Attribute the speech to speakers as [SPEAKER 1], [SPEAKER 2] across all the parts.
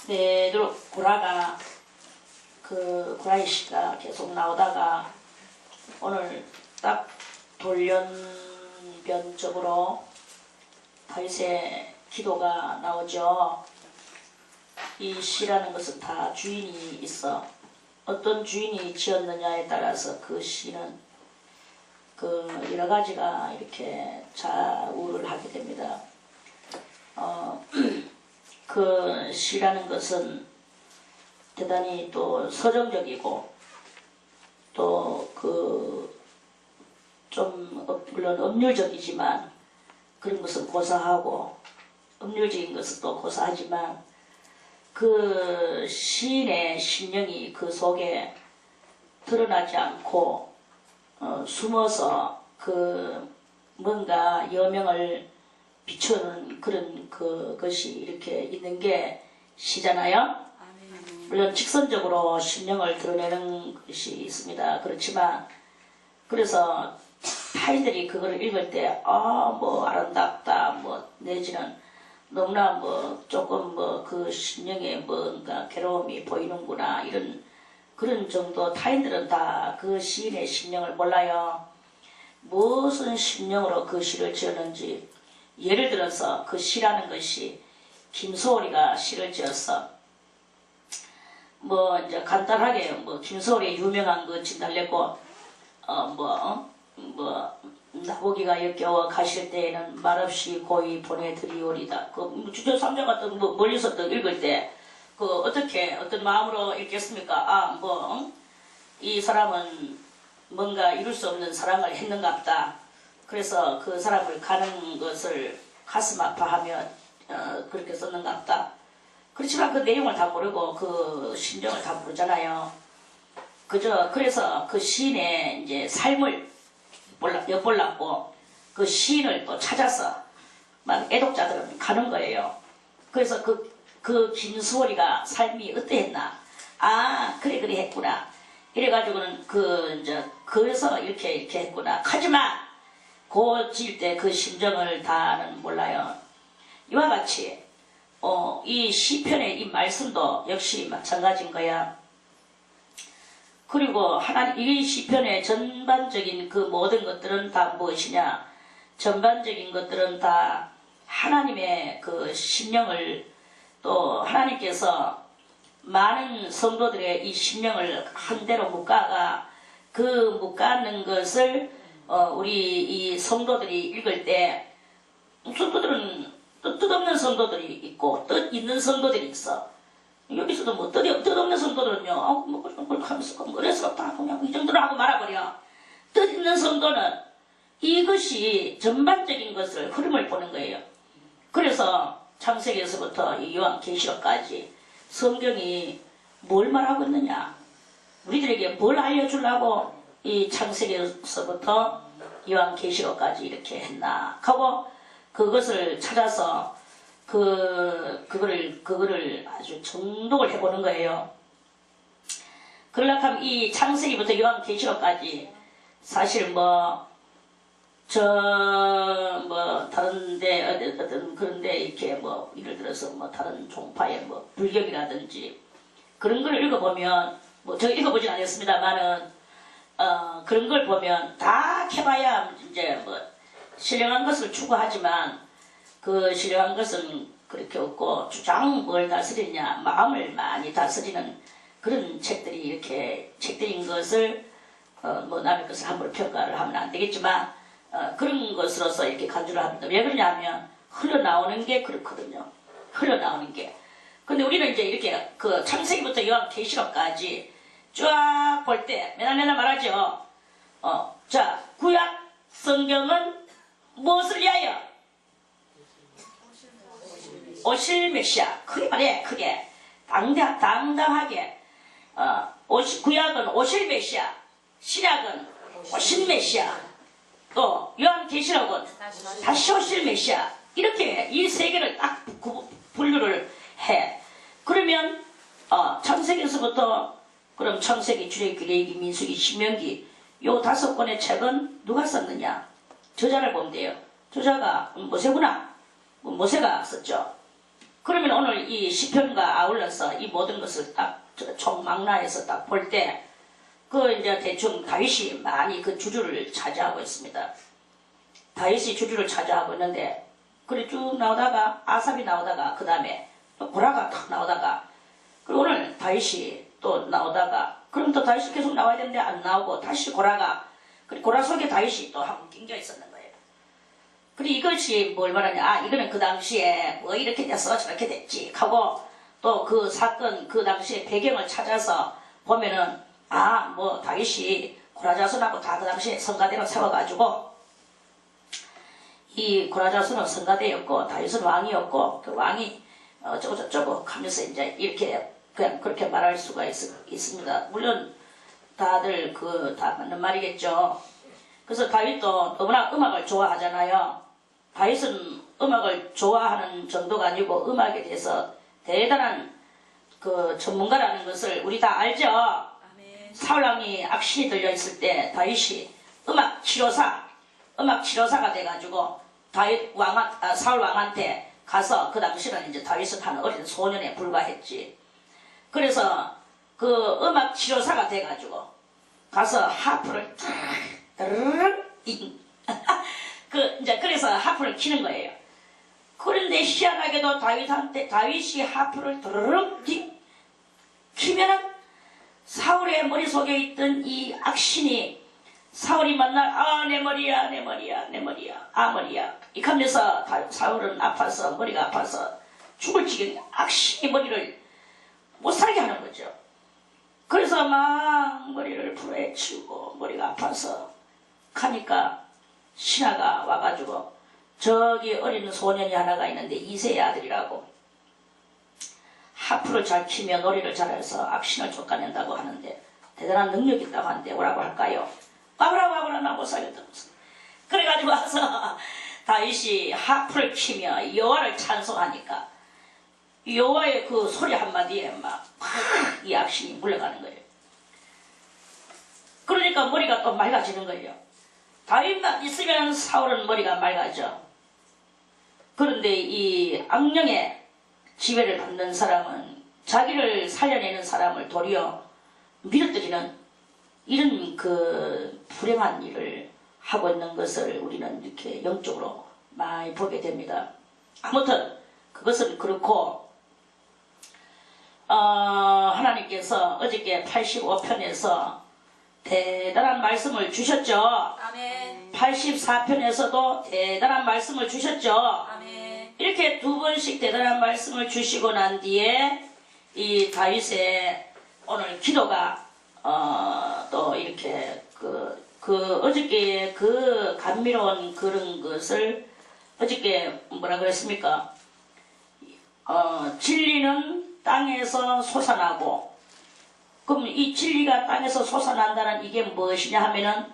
[SPEAKER 1] 되도록 고라가 그 고라의 시가 계속 나오다가 오늘 딱 돌연변적으로 다윗의 기도가 나오죠. 이 시라는 것은 다 주인이 있어. 어떤 주인이 지었느냐에 따라서 그 시는 그 여러 가지가 이렇게 좌우를 하게 됩니다. 그 시라는 것은 대단히 또 서정적이고 또 그 좀 물론 음률적이지만 그런 것은 고사하고 음률적인 것은 또 고사하지만 그 시인의 심령이 그 속에 드러나지 않고 숨어서 그 뭔가 여명을 비추는 그런 그것이 이렇게 있는 게 시잖아요. 물론 직선적으로 심령을 드러내는 것이 있습니다. 그렇지만 그래서 타인들이 그거를 읽을 때 뭐 아름답다 뭐 내지는 너무나 뭐 조금 뭐 그 심령에 뭔가 괴로움이 보이는구나 이런 그런 정도. 타인들은 다 그 시인의 심령을 몰라요. 무슨 심령으로 그 시를 지었는지. 예를 들어서 그 시라는 것이 김소월이가 시를 지었어. 뭐 이제 간단하게 뭐 김소월의 유명한 그 진달래꽃 나보기가 역겨워 가실 때에는 말없이 고이 보내드리오리다. 그 주저 삼자 같은 뭐 멀리서 또 읽을 때 그 어떻게 어떤 마음으로 읽겠습니까? 이 사람은 뭔가 이룰 수 없는 사랑을 했는갑다. 그래서 그 사람을 가는 것을 가슴 아파하며 그렇게 썼는갑다. 그렇지만 그 내용을 다 모르고 그 심정을 다 모르잖아요. 그래서 그 시인의 이제 삶을 엿볼랐고 그 시인을 또 찾아서 막 애독자들은 가는 거예요. 그래서 그 김수월이가 삶이 어떠했나? 그래 했구나. 이래가지고는 그래서 이렇게 했구나. 하지만 그 지을 때 그 심정을 다는 몰라요. 이와 같이 이 시편의 이 말씀도 역시 마찬가지인 거야. 그리고 이 시편의 전반적인 그 모든 것들은 다 무엇이냐? 전반적인 것들은 다 하나님의 그 심령을 또 하나님께서 많은 성도들의 이 심령을 한대로 묶어가 그 묶어는 것을 우리 이 성도들이 읽을 때 성도들은 뜻없는 성도들이 있고 뜻 있는 성도들이 있어. 여기서도 뭐 뜻없는 성도들은요 그렇게 하면서 그래서다 그냥 이 정도로 하고 말아버려. 뜻 있는 성도는 이것이 전반적인 것을 흐름을 보는 거예요. 그래서 창세기에서부터 이 요한계시록까지 성경이 뭘 말하고 있느냐, 우리들에게 뭘 알려주려고 이 창세기에서부터 요한계시록까지 이렇게 했나 하고 그것을 찾아서 그거를 아주 정독을 해보는 거예요. 그러려고 하면 이 창세기부터 요한계시록까지 사실 다른데 어떤 그런데 이렇게 예를 들어서 다른 종파의 불경이라든지 그런 걸 읽어보면 제가 읽어보진 않았습니다만은 그런 걸 보면 다 캐봐야 이제 신령한 것을 추구하지만 그 신령한 것은 그렇게 없고 주장 뭘 다스리냐 마음을 많이 다스리는 그런 책들이 이렇게 책들인 것을 남의 것을 함부로 평가를 하면 안 되겠지만 그런 것으로서 이렇게 간주를 합니다. 왜 그러냐면 흘러나오는 게 그렇거든요. 흘러나오는 게. 근데 우리는 이제 이렇게 그 창세기부터 요한계시록까지 쫙 볼 때 맨날 말하죠. 자, 구약 성경은 무엇을 위하여? 오실 메시아. 크게 말해, 크게. 당당하게. 구약은 오실 메시아. 신약은 오실 메시아. 또 요한계시록은 다시 오실 메시아. 이렇게 이 세 개를 딱 분류를 해. 그러면 창세기에서부터 그럼 창세기, 출애굽기, 레위기, 민수기, 신명기 요 5권의 책은 누가 썼느냐? 저자를 보면 돼요. 저자가 모세구나. 모세가 썼죠. 그러면 오늘 이 시편과 아울러서 이 모든 것을 딱 총망라해서 딱 볼 때, 그 이제 대충 다윗이 많이 그 주주를 차지하고 있습니다. 다윗이 주주를 차지하고 있는데, 그래 쭉 나오다가 아삽이 나오다가 그 다음에 또 고라가 탁 나오다가, 그리고 오늘 다윗이 또 나오다가, 그럼 또 다윗이 계속 나와야 되는데 안 나오고 다시 고라가, 그리고 고라 속에 다윗이 또 한 번 낑겨 있었는 거예요. 그리고 이것이 뭘 말하냐, 아 이거는 그 당시에 뭐 이렇게 돼서 저렇게 됐지 하고, 또 그 사건 그 당시에 배경을 찾아서 보면은 아 뭐 다윗이 고라자손하고 다 그 당시에 성가대로 세워가지고, 이 고라자손은 성가대였고 다윗은 왕이었고, 그 왕이 어쩌고 저쩌고 하면서 이제 이렇게 그냥 그렇게 말할 수가 있습니다. 물론 다들 다 맞는 말이겠죠. 그래서 다윗도 너무나 음악을 좋아하잖아요. 다윗은 음악을 좋아하는 정도가 아니고 음악에 대해서 대단한 그 전문가라는 것을 우리 다 알죠. 아멘. 사울왕이 악신이 들려 있을 때 다윗이 음악 치료사가 돼가지고 사울 왕한테 가서, 그 당시는 이제 다윗은 한 어린 소년에 불과했지. 그래서 그 음악 치료사가 돼가지고 가서 하프를 그래서 하프를 키는 거예요. 그런데 희한하게도 다윗이 하프를 드르륵 키면은 사울의 머릿속에 있던 이 악신이, 사울이 만날 아 내 머리야 아 머리야 이렇게 하면서 사울은 아파서, 머리가 아파서 죽을 지경에 악신이 머리를 못 살게 하는 거죠. 그래서 막 머리를 부러치우고 머리가 아파서 가니까 신하가 와가지고, 저기 어린 소년이 하나가 있는데 이세의 아들이라고, 하프를 잘 키며 노래를 잘해서 악신을 쫓아낸다고 하는데 대단한 능력이 있다고 하는데 오라고 할까요? 와보라 나 못 살겠다면서. 그래가지고 와서 다윗이 하프를 키며 여호와를 찬송하니까 여호와의 그 소리 한마디에 막 이 악신이 물러가는 거예요. 그러니까 머리가 또 맑아지는 거예요. 다윗만 있으면 사울은 머리가 맑아져. 그런데 이 악령의 지배를 받는 사람은 자기를 살려내는 사람을 도리어 밀어뜨리는 이런 그 불행한 일을 하고 있는 것을 우리는 이렇게 영적으로 많이 보게 됩니다. 아무튼 그것은 그렇고, 하나님께서 어저께 85편에서 대단한 말씀을 주셨죠.
[SPEAKER 2] 아멘.
[SPEAKER 1] 84편에서도 대단한 말씀을 주셨죠.
[SPEAKER 2] 아멘.
[SPEAKER 1] 이렇게 두 번씩 대단한 말씀을 주시고 난 뒤에 이 다윗의 오늘 기도가 또 이렇게 어저께 그 감미로운 그런 것을 어저께 뭐라 그랬습니까? 진리는 땅에서 솟아나고, 그럼 이 진리가 땅에서 솟아난다는 이게 무엇이냐 하면은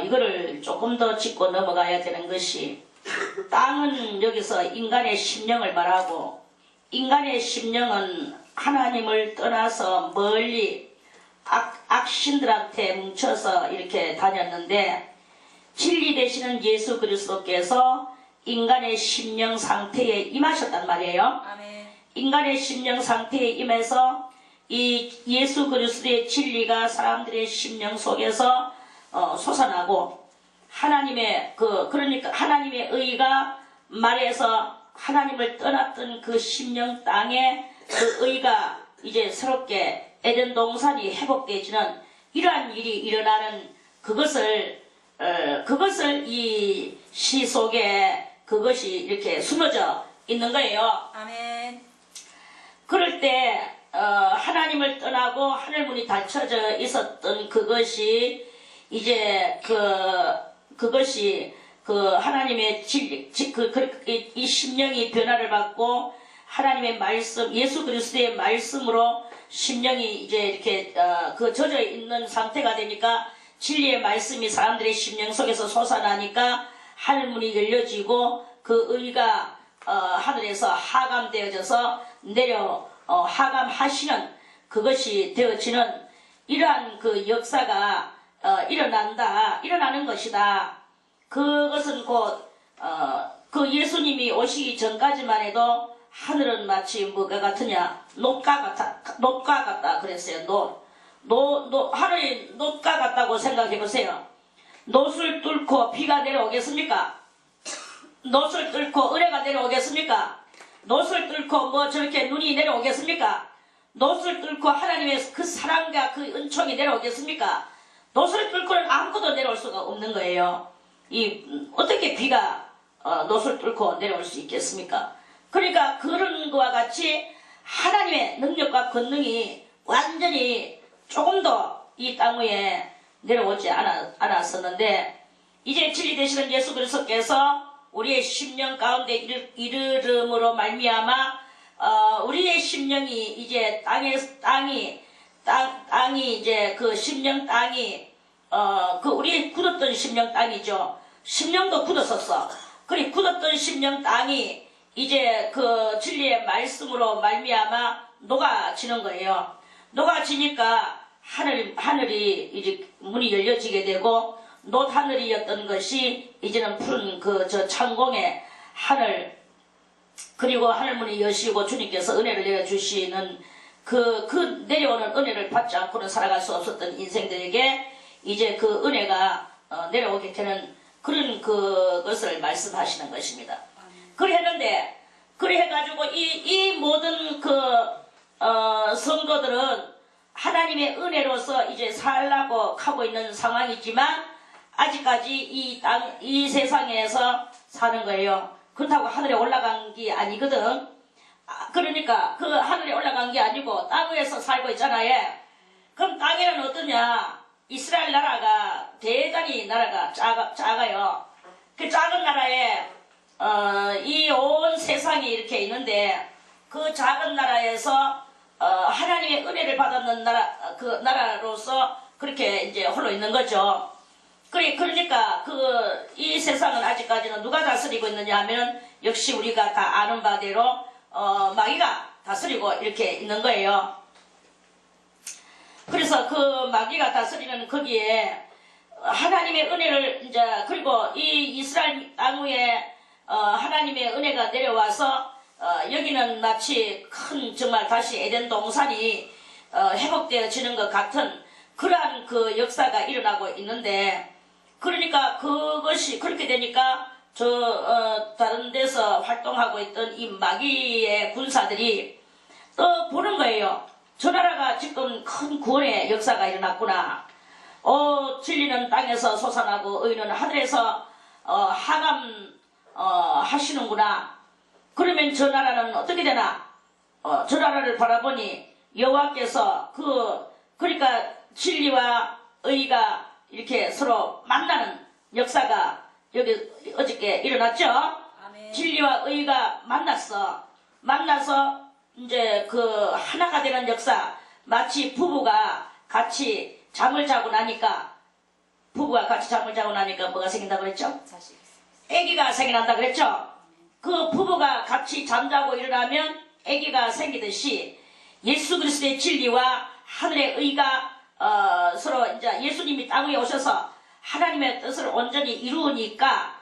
[SPEAKER 1] 이거를 조금 더 짚고 넘어가야 되는 것이, 땅은 여기서 인간의 심령을 말하고, 인간의 심령은 하나님을 떠나서 멀리 악신들한테 뭉쳐서 이렇게 다녔는데, 진리 되시는 예수 그리스도께서 인간의 심령 상태에 임하셨단 말이에요.
[SPEAKER 2] 아멘.
[SPEAKER 1] 인간의 심령 상태에 임해서 이 예수 그리스도의 진리가 사람들의 심령 속에서 솟아나고, 하나님의 그러니까 하나님의 의가 말해서 하나님을 떠났던 그 심령 땅에 그 의가 이제 새롭게 에덴 동산이 회복되지는 이러한 일이 일어나는 그것을 이 시 속에 그것이 이렇게 숨어져 있는 거예요.
[SPEAKER 2] 아멘.
[SPEAKER 1] 그럴 때 하나님을 떠나고 하늘문이 닫혀져 있었던 그것이 이제 그것이 하나님의 진리, 이 심령이 변화를 받고 하나님의 말씀, 예수 그리스도의 말씀으로 심령이 이제 이렇게 젖어 있는 상태가 되니까, 진리의 말씀이 사람들의 심령 속에서 솟아나니까 하늘문이 열려지고 그 의가 하늘에서 하감되어져서 내려 하감하시는 그것이 되어지는 이러한 그 역사가 일어나는 것이다. 그것은 곧 그 예수님이 오시기 전까지만 해도 하늘은 마치 뭐가 같으냐? 녹과 같다 그랬어요. 하늘이 녹과 같다고 생각해 보세요. 놋을 뚫고 비가 내려오겠습니까? 놋을 뚫고 은혜가 내려오겠습니까? 놋을 뚫고 뭐 저렇게 눈이 내려오겠습니까? 놋을 뚫고 하나님의 그 사랑과 그 은총이 내려오겠습니까? 놋을 뚫고는 아무것도 내려올 수가 없는 거예요. 어떻게 비가 놋을 뚫고 내려올 수 있겠습니까? 그러니까 그런 것과 같이 하나님의 능력과 권능이 완전히 조금도 이 땅 위에 내려오지 않았었는데, 이제 진리 되시는 예수 그리스도께서 우리의 심령 가운데 이르름으로 말미암아 우리의 심령이 이제 땅이 이제 그 심령 땅이 그 우리 굳었던 심령 땅이죠. 심령도 굳었었어. 그리 굳었던 심령 땅이 이제 그 진리의 말씀으로 말미암아 녹아지는 거예요. 녹아지니까 하늘이 이제 문이 열려지게 되고, 놋 하늘이었던 것이 이제는 푸른 저 창공의 하늘, 그리고 하늘문이 여시고 주님께서 은혜를 내려주시는 그 내려오는 은혜를 받지 않고는 살아갈 수 없었던 인생들에게 이제 그 은혜가 내려오게 되는 그런 그것을 말씀하시는 것입니다. 그래 해가지고 이 모든 성도들은 하나님의 은혜로서 이제 살라고 하고 있는 상황이지만 아직까지 이 세상에서 사는 거예요. 그렇다고 하늘에 올라간 게 아니거든. 그러니까 그 하늘에 올라간 게 아니고 땅 위에서 살고 있잖아요. 그럼 땅에는 어떠냐? 이스라엘 나라가 대단히 나라가 작아요. 그 작은 나라에 이 온 세상이 이렇게 있는데, 그 작은 나라에서 하나님의 은혜를 받았는 나라로서 그렇게 이제 홀로 있는 거죠. 그러니까 이 세상은 아직까지는 누가 다스리고 있느냐 하면 역시 우리가 다 아는 바대로 마귀가 다스리고 이렇게 있는 거예요. 그래서 그 마귀가 다스리는 거기에 하나님의 은혜를 이제, 그리고 이 이스라엘 땅 위에 하나님의 은혜가 내려와서 여기는 마치 큰 정말 다시 에덴 동산이 회복되어지는 것 같은 그러한 그 역사가 일어나고 있는데, 그러니까 그것이 그렇게 되니까 다른 데서 활동하고 있던 이 마귀의 군사들이 또 보는 거예요. 저 나라가 지금 큰 구원의 역사가 일어났구나. 진리는 땅에서 솟아나고 의는 하늘에서 하시는구나. 그러면 저 나라는 어떻게 되나? 저 나라를 바라보니 여호와께서 그러니까 진리와 의가 이렇게 서로 만나는 역사가 여기 어저께 일어났죠?
[SPEAKER 2] 아멘.
[SPEAKER 1] 진리와 의가 만나서 이제 하나가 되는 역사, 마치 부부가 같이 잠을 자고 나니까 뭐가 생긴다고 그랬죠? 아기가 생겨난다 그랬죠? 그 부부가 같이 잠자고 일어나면 아기가 생기듯이 예수 그리스도의 진리와 하늘의 의가 서로 이제 예수님이 땅 위에 오셔서 하나님의 뜻을 온전히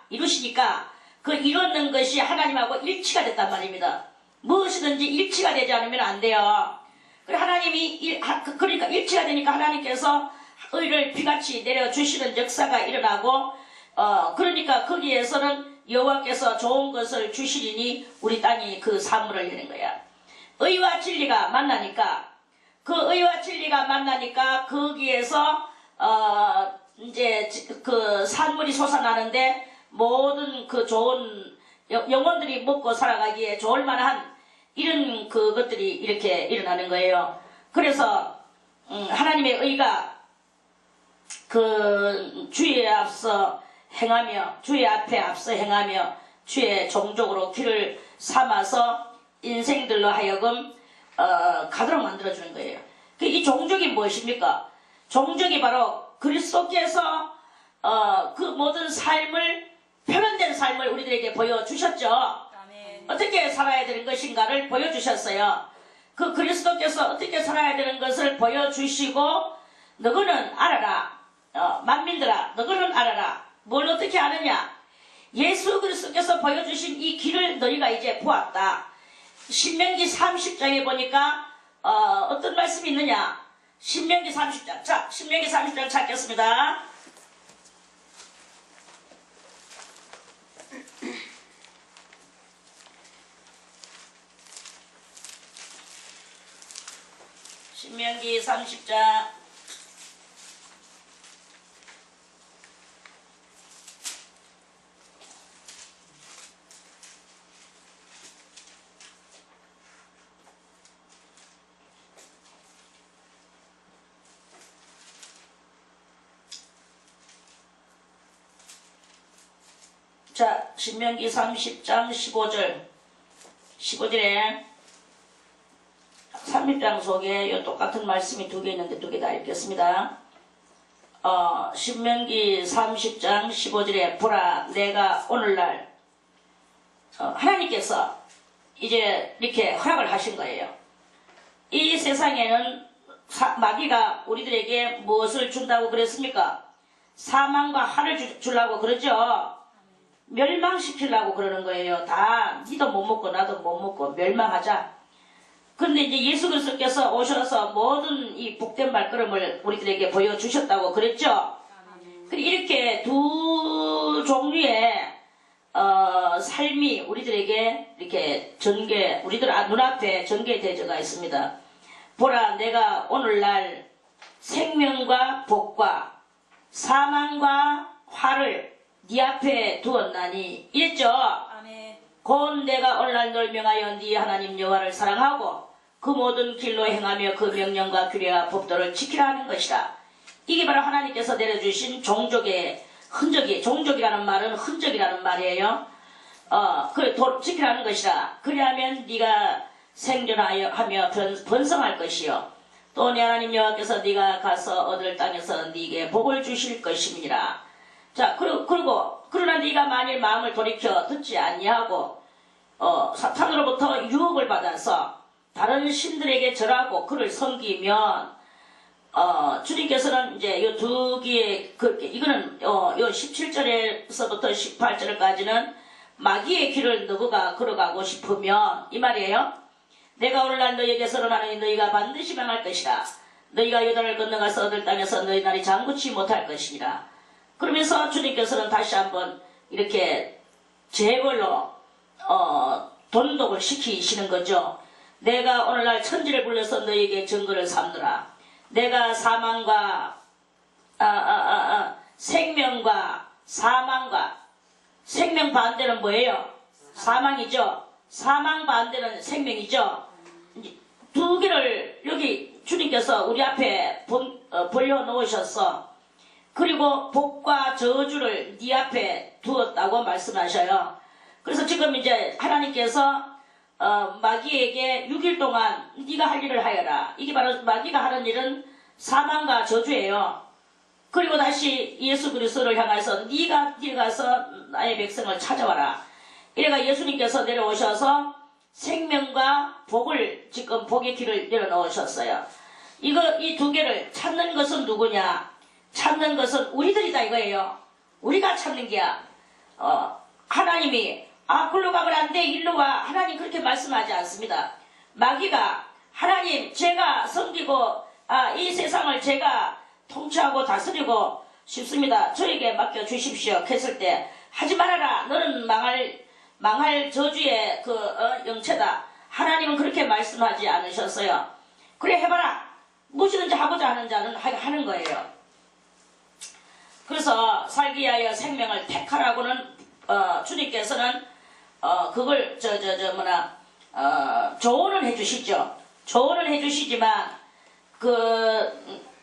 [SPEAKER 1] 이루시니까 그 이루는 것이 하나님하고 일치가 됐단 말입니다. 무엇이든지 일치가 되지 않으면 안 돼요. 그러니까 일치가 되니까 하나님께서 의를 비같이 내려주시는 역사가 일어나고, 그러니까 거기에서는 여호와께서 좋은 것을 주시리니 우리 땅이 그 산물을 내는 거야. 의와 진리가 만나니까 거기에서 이제 그 산물이 솟아나는데, 모든 그 좋은 영혼들이 먹고 살아가기에 좋을 만한 이런 그것들이 이렇게 일어나는 거예요. 그래서 하나님의 의가 주의 앞에 앞서 행하며 주의 종족으로 길을 삼아서 인생들로 하여금 가도록 만들어주는 거예요. 이 종족이 무엇입니까? 종족이 바로 그리스도께서 그 모든 표현된 삶을 우리들에게 보여주셨죠.
[SPEAKER 2] 아멘.
[SPEAKER 1] 어떻게 살아야 되는 것인가를 보여주셨어요. 그 그리스도께서 어떻게 살아야 되는 것을 보여주시고, 너희는 알아라. 만민들아, 너희는 알아라. 뭘 어떻게 아느냐? 예수 그리스도께서 보여주신 이 길을 너희가 이제 보았다. 신명기 30장에 보니까 어떤 말씀이 있느냐. 신명기 30장. 자, 신명기 30장 찾겠습니다. 신명기 30장. 자, 신명기 30장 15절. 15절에 30장 속에 이 똑같은 말씀이 두 개 있는데 두 개 다 읽겠습니다. 신명기 30장 15절에 보라 내가 오늘날 하나님께서 이제 이렇게 허락을 하신 거예요. 이 세상에는 마귀가 우리들에게 무엇을 준다고 그랬습니까? 사망과 화를 주려고 그러죠. 멸망시키려고 그러는 거예요. 다 니도 못 먹고 나도 못 먹고 멸망하자. 그런데 이제 예수 그리스도께서 오셔서 모든 이 복된 발걸음을 우리들에게 보여주셨다고 그랬죠. 그리고 이렇게 두 종류의 삶이 우리들에게 이렇게 우리들 눈앞에 전개되어가 있습니다. 보라 내가 오늘날 생명과 복과 사망과 화를 네 앞에 두었나니 이랬죠.
[SPEAKER 2] 아멘.
[SPEAKER 1] 곧 내가 오늘날 널 명하여 네 하나님 여호와를 사랑하고 그 모든 길로 행하며 그 명령과 규례와 법도를 지키라 하는 것이라. 이게 바로 하나님께서 내려주신 종족의 흔적이, 종족이라는 말은 흔적이라는 말이에요. 지키라는 것이라. 그리하면 네가 생존하며 번성할 것이요. 또 내 하나님 여호와께서 네가 가서 얻을 땅에서 네게 복을 주실 것임이니라. 자, 그러나 네가 만일 마음을 돌이켜 듣지 아니하고 사탄으로부터 유혹을 받아서 다른 신들에게 절하고 그를 섬기면 주님께서는 이제 요 두 개의 이거는 요 17절에서부터 18절까지는 마귀의 길을 너가 걸어가고 싶으면 이 말이에요. 내가 오늘날 너희에게 선언하노니 너희가 반드시 망할 것이라. 너희가 요단을 건너가서 얻을 땅에서 너희 날이 장구치 못할 것이니라. 그러면서 주님께서는 다시 한번 이렇게 제벌로 돈독을 시키시는 거죠. 내가 오늘날 천지를 불러서 너희에게 증거를 삼느라. 내가 사망과 생명과 사망과 생명 반대는 뭐예요? 사망이죠. 사망 반대는 생명이죠. 두 개를 여기 주님께서 우리 앞에 벌려놓으셨어. 그리고 복과 저주를 네 앞에 두었다고 말씀하셔요. 그래서 지금 이제 하나님께서 마귀에게 6일 동안 네가 할 일을 하여라. 이게 바로 마귀가 하는 일은 사망과 저주예요. 그리고 다시 예수 그리스도를 향해서 네가 가서 나의 백성을 찾아와라. 이래가 예수님께서 내려오셔서 생명과 복을 지금 복의 길을 열어놓으셨어요. 이 두 개를 찾는 것은 누구냐? 찾는 것은 우리들이다 이거예요. 우리가 찾는 게야. 하나님이 글로 가면 안 돼, 일로 와. 하나님 그렇게 말씀하지 않습니다. 마귀가 하나님 제가 섬기고 이 세상을 제가 통치하고 다스리고 싶습니다. 저에게 맡겨주십시오. 했을 때 하지 말아라. 너는 망할 저주의 영체다. 하나님은 그렇게 말씀하지 않으셨어요. 그래 해봐라. 무엇이든지 하고자 하는 자는 하는 거예요. 그래서 살기 위하여 생명을 택하라고는 주님께서는 그걸 조언을 해주시죠. 조언을 해주시지만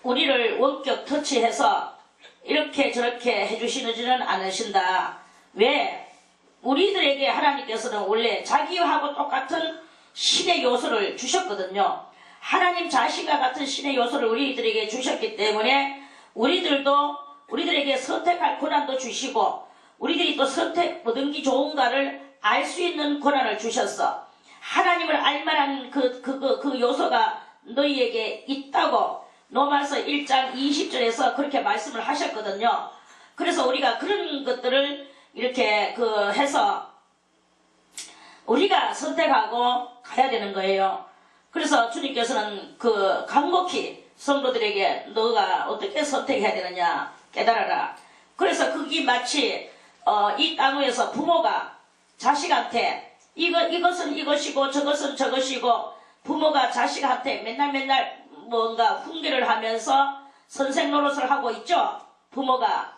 [SPEAKER 1] 우리를 원격 터치해서 이렇게 저렇게 해주시지는 않으신다. 왜? 우리들에게 하나님께서는 원래 자기하고 똑같은 신의 요소를 주셨거든요. 하나님 자신과 같은 신의 요소를 우리들에게 주셨기 때문에 우리들에게 선택할 권한도 주시고 우리들이 또 어떤 게 좋은가를 알 수 있는 권한을 주셨어. 하나님을 알만한 그 요소가 너희에게 있다고 로마서 1장 20절에서 그렇게 말씀을 하셨거든요. 그래서 우리가 그런 것들을 이렇게 해서 우리가 선택하고 가야 되는 거예요. 그래서 주님께서는 그 간곡히 성도들에게 너가 어떻게 선택해야 되느냐 깨달아라. 그래서 그게 마치 이 땅 위에서 부모가 자식한테 이것은 이것이고 저것은 저것이고 부모가 자식한테 맨날 뭔가 훈계를 하면서 선생 노릇을 하고 있죠. 부모가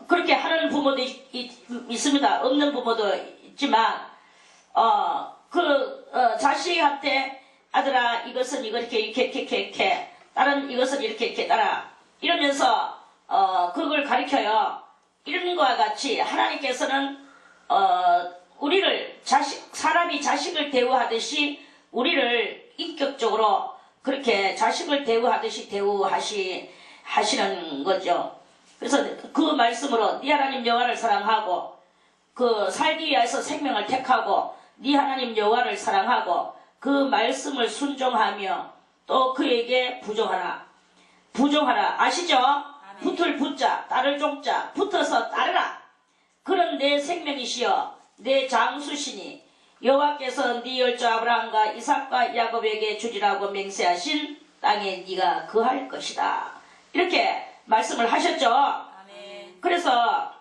[SPEAKER 1] 그렇게 하는 부모도 있습니다. 없는 부모도 있지만 자식한테 아들아 이것은 이렇게 딸은 이것은 이렇게 따라 이러면서 그걸 가르쳐요. 이런 것과 같이 하나님께서는 우리를 사람이 자식을 대우하듯이 우리를 인격적으로 그렇게 자식을 대우하듯이 하시는 거죠. 그래서 그 말씀으로 네 하나님 여호와를 사랑하고 그 살기 위해서 생명을 택하고 네 하나님 여호와를 사랑하고 그 말씀을 순종하며 또 그에게 부정하라 아시죠? 붙을 붙자 따를 종자 붙어서 따르라. 그런 내 생명이시여 내 장수시니 여호와께서 네 열조 아브라함과 이삭과 야곱에게 주리라고 맹세하신 땅에 네가 거할 것이다. 이렇게 말씀을 하셨죠.
[SPEAKER 2] 아멘.
[SPEAKER 1] 그래서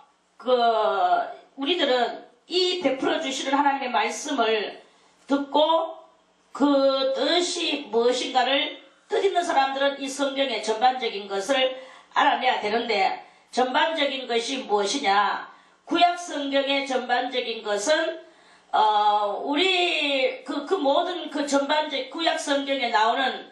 [SPEAKER 1] 우리들은 이 베풀어 주시는 하나님의 말씀을 듣고 그 뜻이 무엇인가를 뜻있는 사람들은 이 성경의 전반적인 것을 알아내야 되는데 전반적인 것이 무엇이냐? 구약 성경의 전반적인 것은 우리 그 모든 그 전반적 구약 성경에 나오는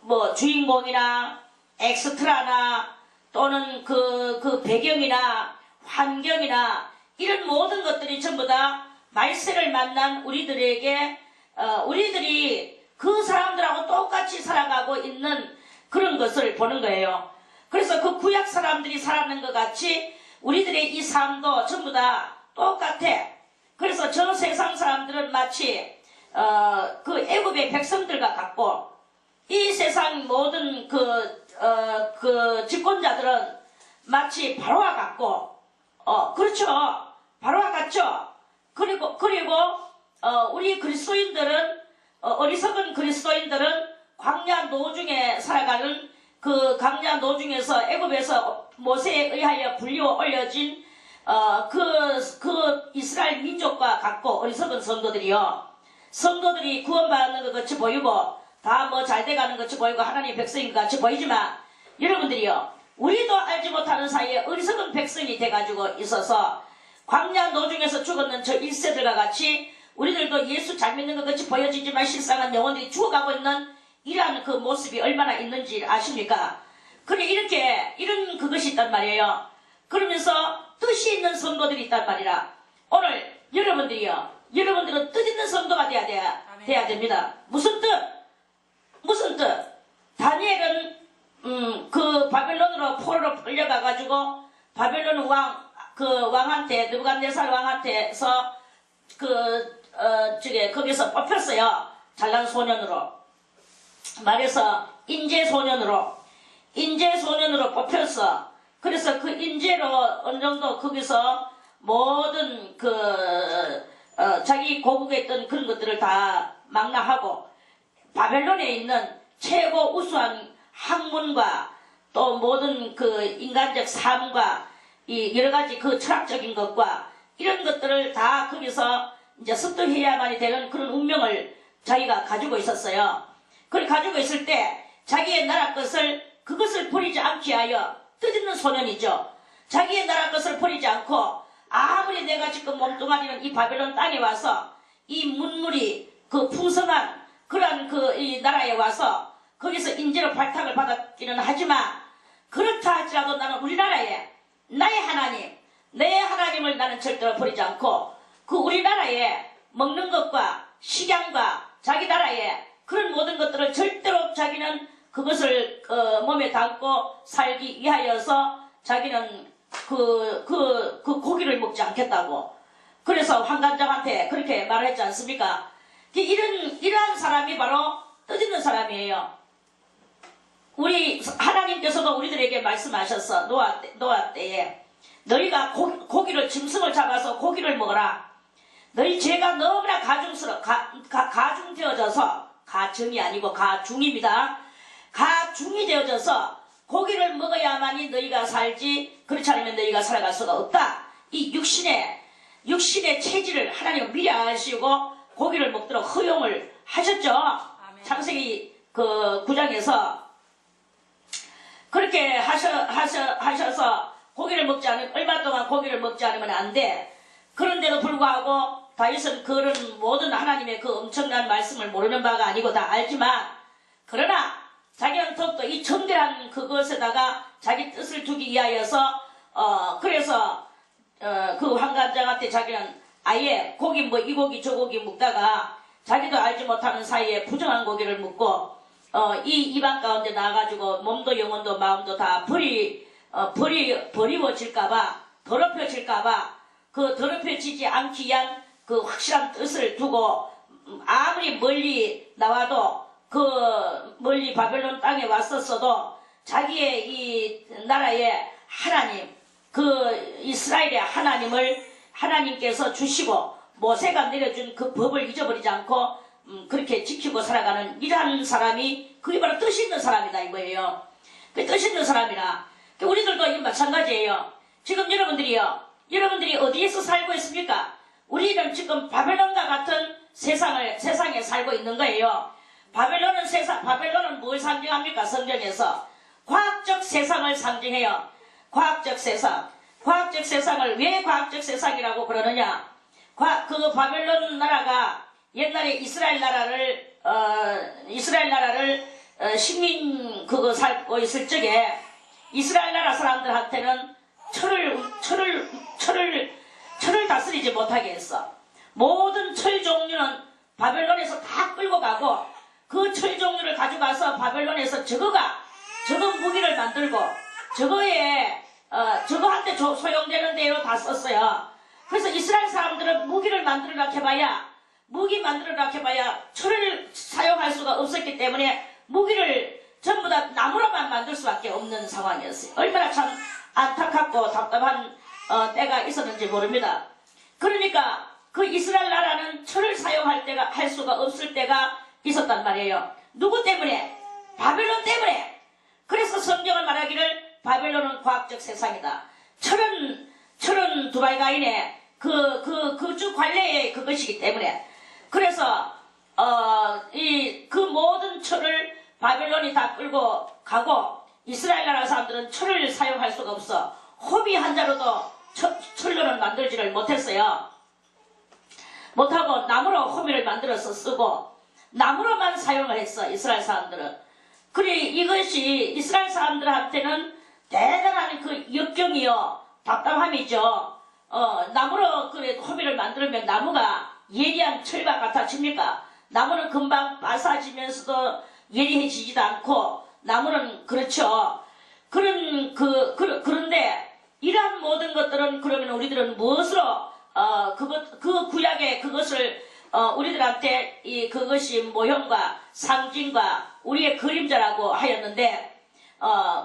[SPEAKER 1] 뭐 주인공이나 엑스트라나 또는 그 배경이나 환경이나 이런 모든 것들이 전부 다 말세를 만난 우리들에게 우리들이 그 사람들하고 똑같이 살아가고 있는 그런 것을 보는 거예요. 그래서 그 구약 사람들이 살아가는 것 같이 우리들의 이 삶도 전부 다 똑같아. 그래서 저 세상 사람들은 마치 그 애굽의 백성들과 같고 이 세상 모든 그 집권자들은 마치 바로와 같고 그렇죠. 바로와 같죠. 그리고 우리 그리스도인들은 어리석은 그리스도인들은 광야 노중에 살아가는 그 광야 노중에서 애굽에서 모세에 의하여 불리워 올려진 그 이스라엘 민족과 같고 어리석은 성도들이요. 성도들이 구원받는 것 같이 보이고 다 뭐 잘 돼가는 것 같이 보이고 하나님의 백성인 것 같이 보이지만 여러분들이요. 우리도 알지 못하는 사이에 어리석은 백성이 돼가지고 있어서 광야 노중에서 죽었는 저 1세들과 같이 우리들도 예수 잘 믿는 것 같이 보여지지만 실상은 영혼들이 죽어가고 있는 이러한 그 모습이 얼마나 있는지 아십니까? 그래 이런 그것이 있단 말이에요. 그러면서 뜻이 있는 성도들이 있단 말이라. 오늘 여러분들은 뜻 있는 성도가 돼야 됩니다. 무슨 뜻? 다니엘은 그 바벨론으로 포로로 끌려가가지고 바벨론 왕한테 느부갓네살 왕한테서 거기서 뽑혔어요. 잘난 소년으로 말해서 인재 소년으로 뽑혔어. 그래서 그 인재로 어느 정도 거기서 모든 자기 고국에 있던 그런 것들을 다 망라하고 바벨론에 있는 최고 우수한 학문과 또 모든 그 인간적 삶과 이 여러 가지 그 철학적인 것과 이런 것들을 다 거기서 이제 습득해야만이 되는 그런 운명을 자기가 가지고 있었어요. 그걸 가지고 있을 때 자기의 나라 그것을 버리지 않기 위하여 뜻있는 소년이죠. 자기의 나라 것을 버리지 않고 아무리 내가 지금 몸뚱아리는 이 바벨론 땅에 와서 이 문물이 그 풍성한 그러한 이 나라에 와서 거기서 인재로 발탁을 받았기는 하지만 그렇다 할지라도 나는 우리나라에 나의 하나님 내 하나님을 나는 절대로 버리지 않고 그 우리나라에 먹는 것과 식양과 자기 나라에 그런 모든 것들을 절대로 자기는 그것을 몸에 담고 살기 위하여서 자기는 그 고기를 먹지 않겠다고. 그래서 환관장한테 그렇게 말했지 않습니까? 이러한 사람이 바로 뜻있는 사람이에요. 우리 하나님께서도 우리들에게 말씀하셨어. 노아 때에 너희가 고기를 짐승을 잡아서 고기를 먹어라. 너희 죄가 너무나 가중되어져서, 가정이 아니고 가중입니다. 가중이 되어져서 고기를 먹어야만이 너희가 살지, 그렇지 않으면 너희가 살아갈 수가 없다. 이 육신의 체질을 하나님은 미리 아시고 고기를 먹도록 허용을 하셨죠. 창세기 그 9장에서 그렇게 하셔서 고기를 먹지 않으면, 얼마 동안 고기를 먹지 않으면 안 돼. 그런데도 불구하고 다윗은 그런 모든 하나님의 그 엄청난 말씀을 모르는 바가 아니고 다 알지만, 그러나 자기는 더욱더 이 정결한 그것에다가 자기 뜻을 두기 위하여서 그래서 그 환관장한테 자기는 아예 고기 뭐 이 고기 저 고기 먹다가 자기도 알지 못하는 사이에 부정한 고기를 먹고 이 이방 가운데 나가지고 몸도 영혼도 마음도 다 버리워질까봐, 더럽혀질까봐, 그 더럽혀지지 않기 위한 그 확실한 뜻을 두고 아무리 멀리 나와도 그 멀리 바벨론 땅에 왔었어도 자기의 이 나라의 하나님, 그 이스라엘의 하나님을 하나님께서 주시고 모세가 내려준 그 법을 잊어버리지 않고 그렇게 지키고 살아가는 이러한 사람이 그게 바로 뜻 있는 사람이다 이거예요. 그 뜻 있는 사람이라 우리들도 이 마찬가지예요. 지금 여러분들이 어디에서 살고 있습니까? 우리는 지금 바벨론과 같은 세상에 살고 있는 거예요. 바벨론은 뭘 상징합니까? 성경에서 과학적 세상을 상징해요. 과학적 세상을 왜 과학적 세상이라고 그러느냐? 그 바벨론 나라가 옛날에 이스라엘 나라를 식민 그거 살고 있을 적에 이스라엘 나라 사람들한테는 철을 다스리지 못하게 했어. 모든 철 종류는 바벨론에서 다 끌고 가고 그 철 종류를 가져가서 바벨론에서 저거 무기를 만들고 저거한테 소용되는 대로 다 썼어요. 그래서 이스라엘 사람들은 무기를 만들으라 해봐야 철을 사용할 수가 없었기 때문에 무기를 전부 다 나무로만 만들 수밖에 없는 상황이었어요. 얼마나 참 안타깝고 답답한 때가 있었는지 모릅니다. 그러니까 그 이스라엘 나라는 철을 할 수가 없을 때가 있었단 말이에요. 누구 때문에? 바벨론 때문에. 그래서 성경을 말하기를 바벨론은 과학적 세상이다. 철은 두발가인의 그 주 관례의 그것이기 때문에. 그래서 그 모든 철을 바벨론이 다 끌고 가고 이스라엘 나라 사람들은 철을 사용할 수가 없어. 호비 한 자로도 철로는 만들지를 못했어요. 못하고 나무로 호비를 만들어서 쓰고 나무로만 사용을 했어. 이스라엘 사람들은. 그래 이것이 이스라엘 사람들한테는 대단한 그 역경이요 답답함이죠. 나무로 그래 호비를 만들면 나무가 예리한 철과 같아집니까? 나무는 금방 빠사지면서도 예리해지지도 않고 나무는 그렇죠. 그런데 이러한 모든 것들은 그러면 우리들은 무엇으로 그 구약의 그것을 우리들한테 그것이 모형과 상징과 우리의 그림자라고 하였는데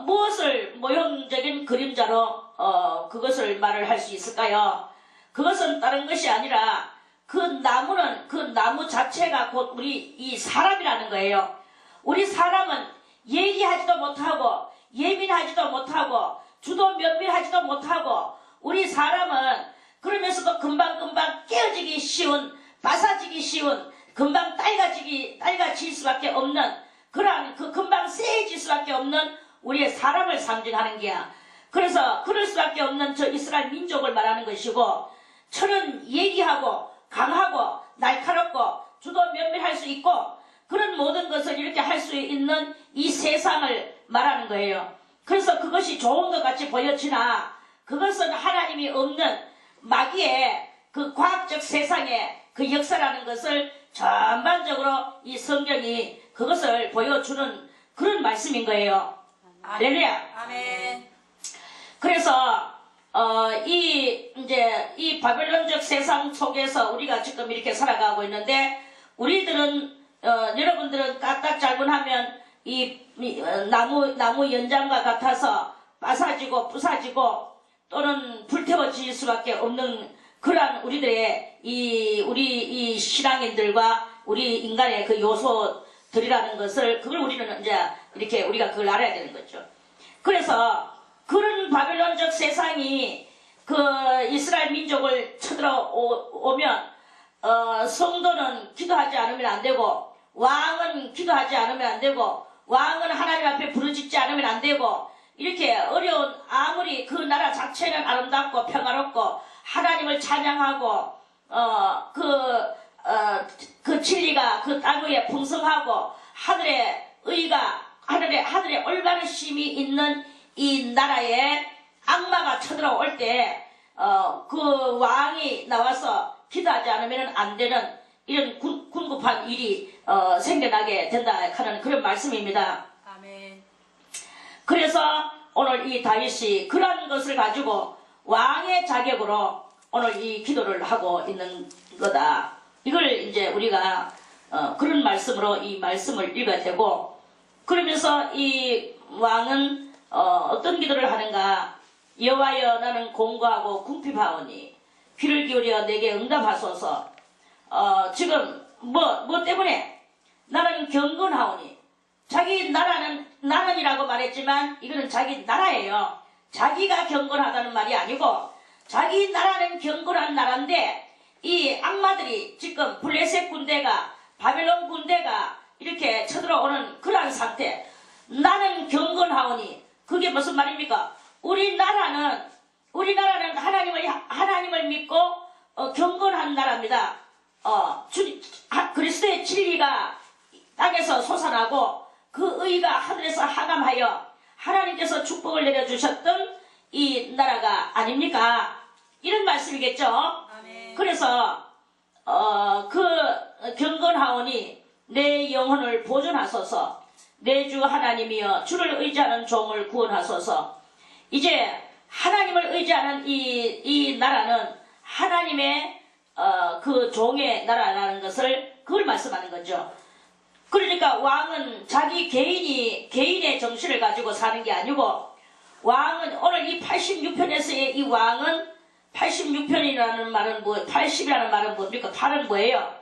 [SPEAKER 1] 무엇을 모형적인 그림자로 그것을 말을 할 수 있을까요? 그것은 다른 것이 아니라 그 나무 자체가 곧 우리 이 사람이라는 거예요. 우리 사람은 예리하지도 못하고 예민하지도 못하고 주도 면밀하지도 못하고 우리 사람은 그러면서도 금방 깨어지기 쉬운 빠사지기 쉬운 금방 딸가질 수밖에 없는 그러한 금방 세해질 수밖에 없는 우리의 사람을 상징하는 게야. 그래서 그럴 수밖에 없는 저 이스라엘 민족을 말하는 것이고 철은 예리하고 강하고 날카롭고 주도 면밀할 수 있고 그런 모든 것을 이렇게 할 수 있는 이 세상을 말하는 거예요. 그래서 그것이 좋은 것 같이 보여지나 그것은 하나님이 없는 마귀의 그 과학적 세상의 그 역사라는 것을 전반적으로 이 성경이 그것을 보여주는 그런 말씀인 거예요. 할렐루야.
[SPEAKER 2] 아멘.
[SPEAKER 1] 그래서 이 바벨론적 세상 속에서 우리가 지금 이렇게 살아가고 있는데 우리들은 여러분들은 까딱잘못하면 나무 연장과 같아서 빠사지고 부사지고 또는 불태워질 수밖에 없는 그러한 우리들의 우리 이 신앙인들과 우리 인간의 그 요소들이라는 것을 그걸 우리는 이제 이렇게 우리가 그걸 알아야 되는 거죠. 그래서 그런 바벨론적 세상이 그 이스라엘 민족을 쳐들어오면 성도는 기도하지 않으면 안 되고 왕은 기도하지 않으면 안 되고 왕은 하나님 앞에 부르짖지 않으면 안 되고 이렇게 어려운 아무리 그 나라 자체는 아름답고 평화롭고 하나님을 찬양하고 그 진리가 그 땅 위에 풍성하고 하늘의 의가 하늘의 올바르심이 있는 이 나라에 악마가 쳐들어올 때 그 왕이 나와서 기도하지 않으면 안 되는 이런 군급한 일이 생겨나게 된다 하는 그런 말씀입니다.
[SPEAKER 2] 아멘.
[SPEAKER 1] 그래서 오늘 이 다윗이 그런 것을 가지고 왕의 자격으로 오늘 이 기도를 하고 있는 거다. 이걸 이제 우리가 그런 말씀으로 이 말씀을 읽어야 되고, 그러면서 이 왕은 어떤 기도를 하는가? 여호와여, 나는 공고하고 궁핍하오니 귀를 기울여 내게 응답하소서. 지금 뭐 때문에? 나는 경건하오니. 자기 나는이라고 말했지만 이거는 자기 나라예요. 자기가 경건하다는 말이 아니고 자기 나라는 경건한 나라인데 이 악마들이 지금 블레셋 군대가 바벨론 군대가 이렇게 쳐들어오는 그러한 상태. 나는 경건하오니. 그게 무슨 말입니까? 우리나라는 하나님을 믿고 경건한 나라입니다. 그리스도의 진리가 땅에서 솟아나고 그 의가 하늘에서 하감하여 하나님께서 축복을 내려주셨던 이 나라가 아닙니까? 이런 말씀이겠죠.
[SPEAKER 2] 아멘.
[SPEAKER 1] 그래서 그 경건하오니 내 영혼을 보존하소서. 내 주 하나님이여, 주를 의지하는 종을 구원하소서. 이제 하나님을 의지하는 이 나라는 하나님의 그 종의 나라라는 것을 그걸 말씀하는 거죠. 그러니까 왕은 자기 개인의 정신을 가지고 사는 게 아니고, 왕은 오늘 이 86편에서의 이 왕은 86편이라는 말은 80이라는 말은 뭡니까? 8은 뭐예요?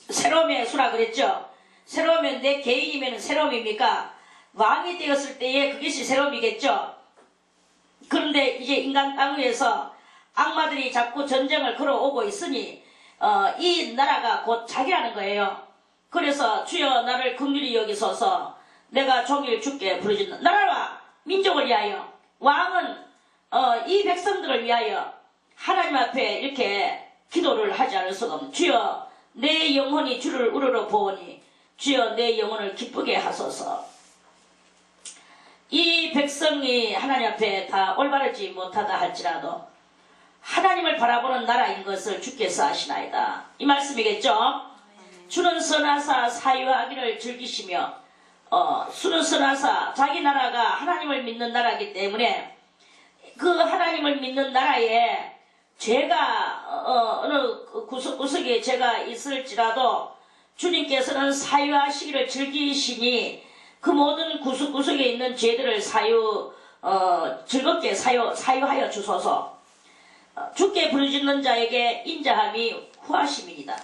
[SPEAKER 1] 새로움의 수라 그랬죠. 새로우면 내 개인이면 새로움입니까? 왕이 되었을 때에 그것이 새로움이겠죠. 그런데 이제 인간 땅 위에서 악마들이 자꾸 전쟁을 걸어오고 있으니 이 나라가 곧 자기라는 거예요. 그래서 주여 나를 긍휼히 여기소서. 내가 종일 주께 부르짖는 나라와 민족을 위하여, 왕은 이 백성들을 위하여 하나님 앞에 이렇게 기도를 하지 않을 수가 없는. 주여 내 영혼이 주를 우러러 보오니 주여 내 영혼을 기쁘게 하소서. 이 백성이 하나님 앞에 다 올바르지 못하다 할지라도 하나님을 바라보는 나라인 것을 주께서 아시나이다. 이 말씀이겠죠. 주는 선하사 사유하기를 즐기시며 주는 선하사 자기 나라가 하나님을 믿는 나라이기 때문에 그 하나님을 믿는 나라에 죄가 어느 구석구석에 죄가 있을지라도 주님께서는 사유하시기를 즐기시니 그 모든 구석구석에 있는 죄들을 즐겁게 사유하여 주소서. 주께 부르짖는 자에게 인자함이 후하심이니이다.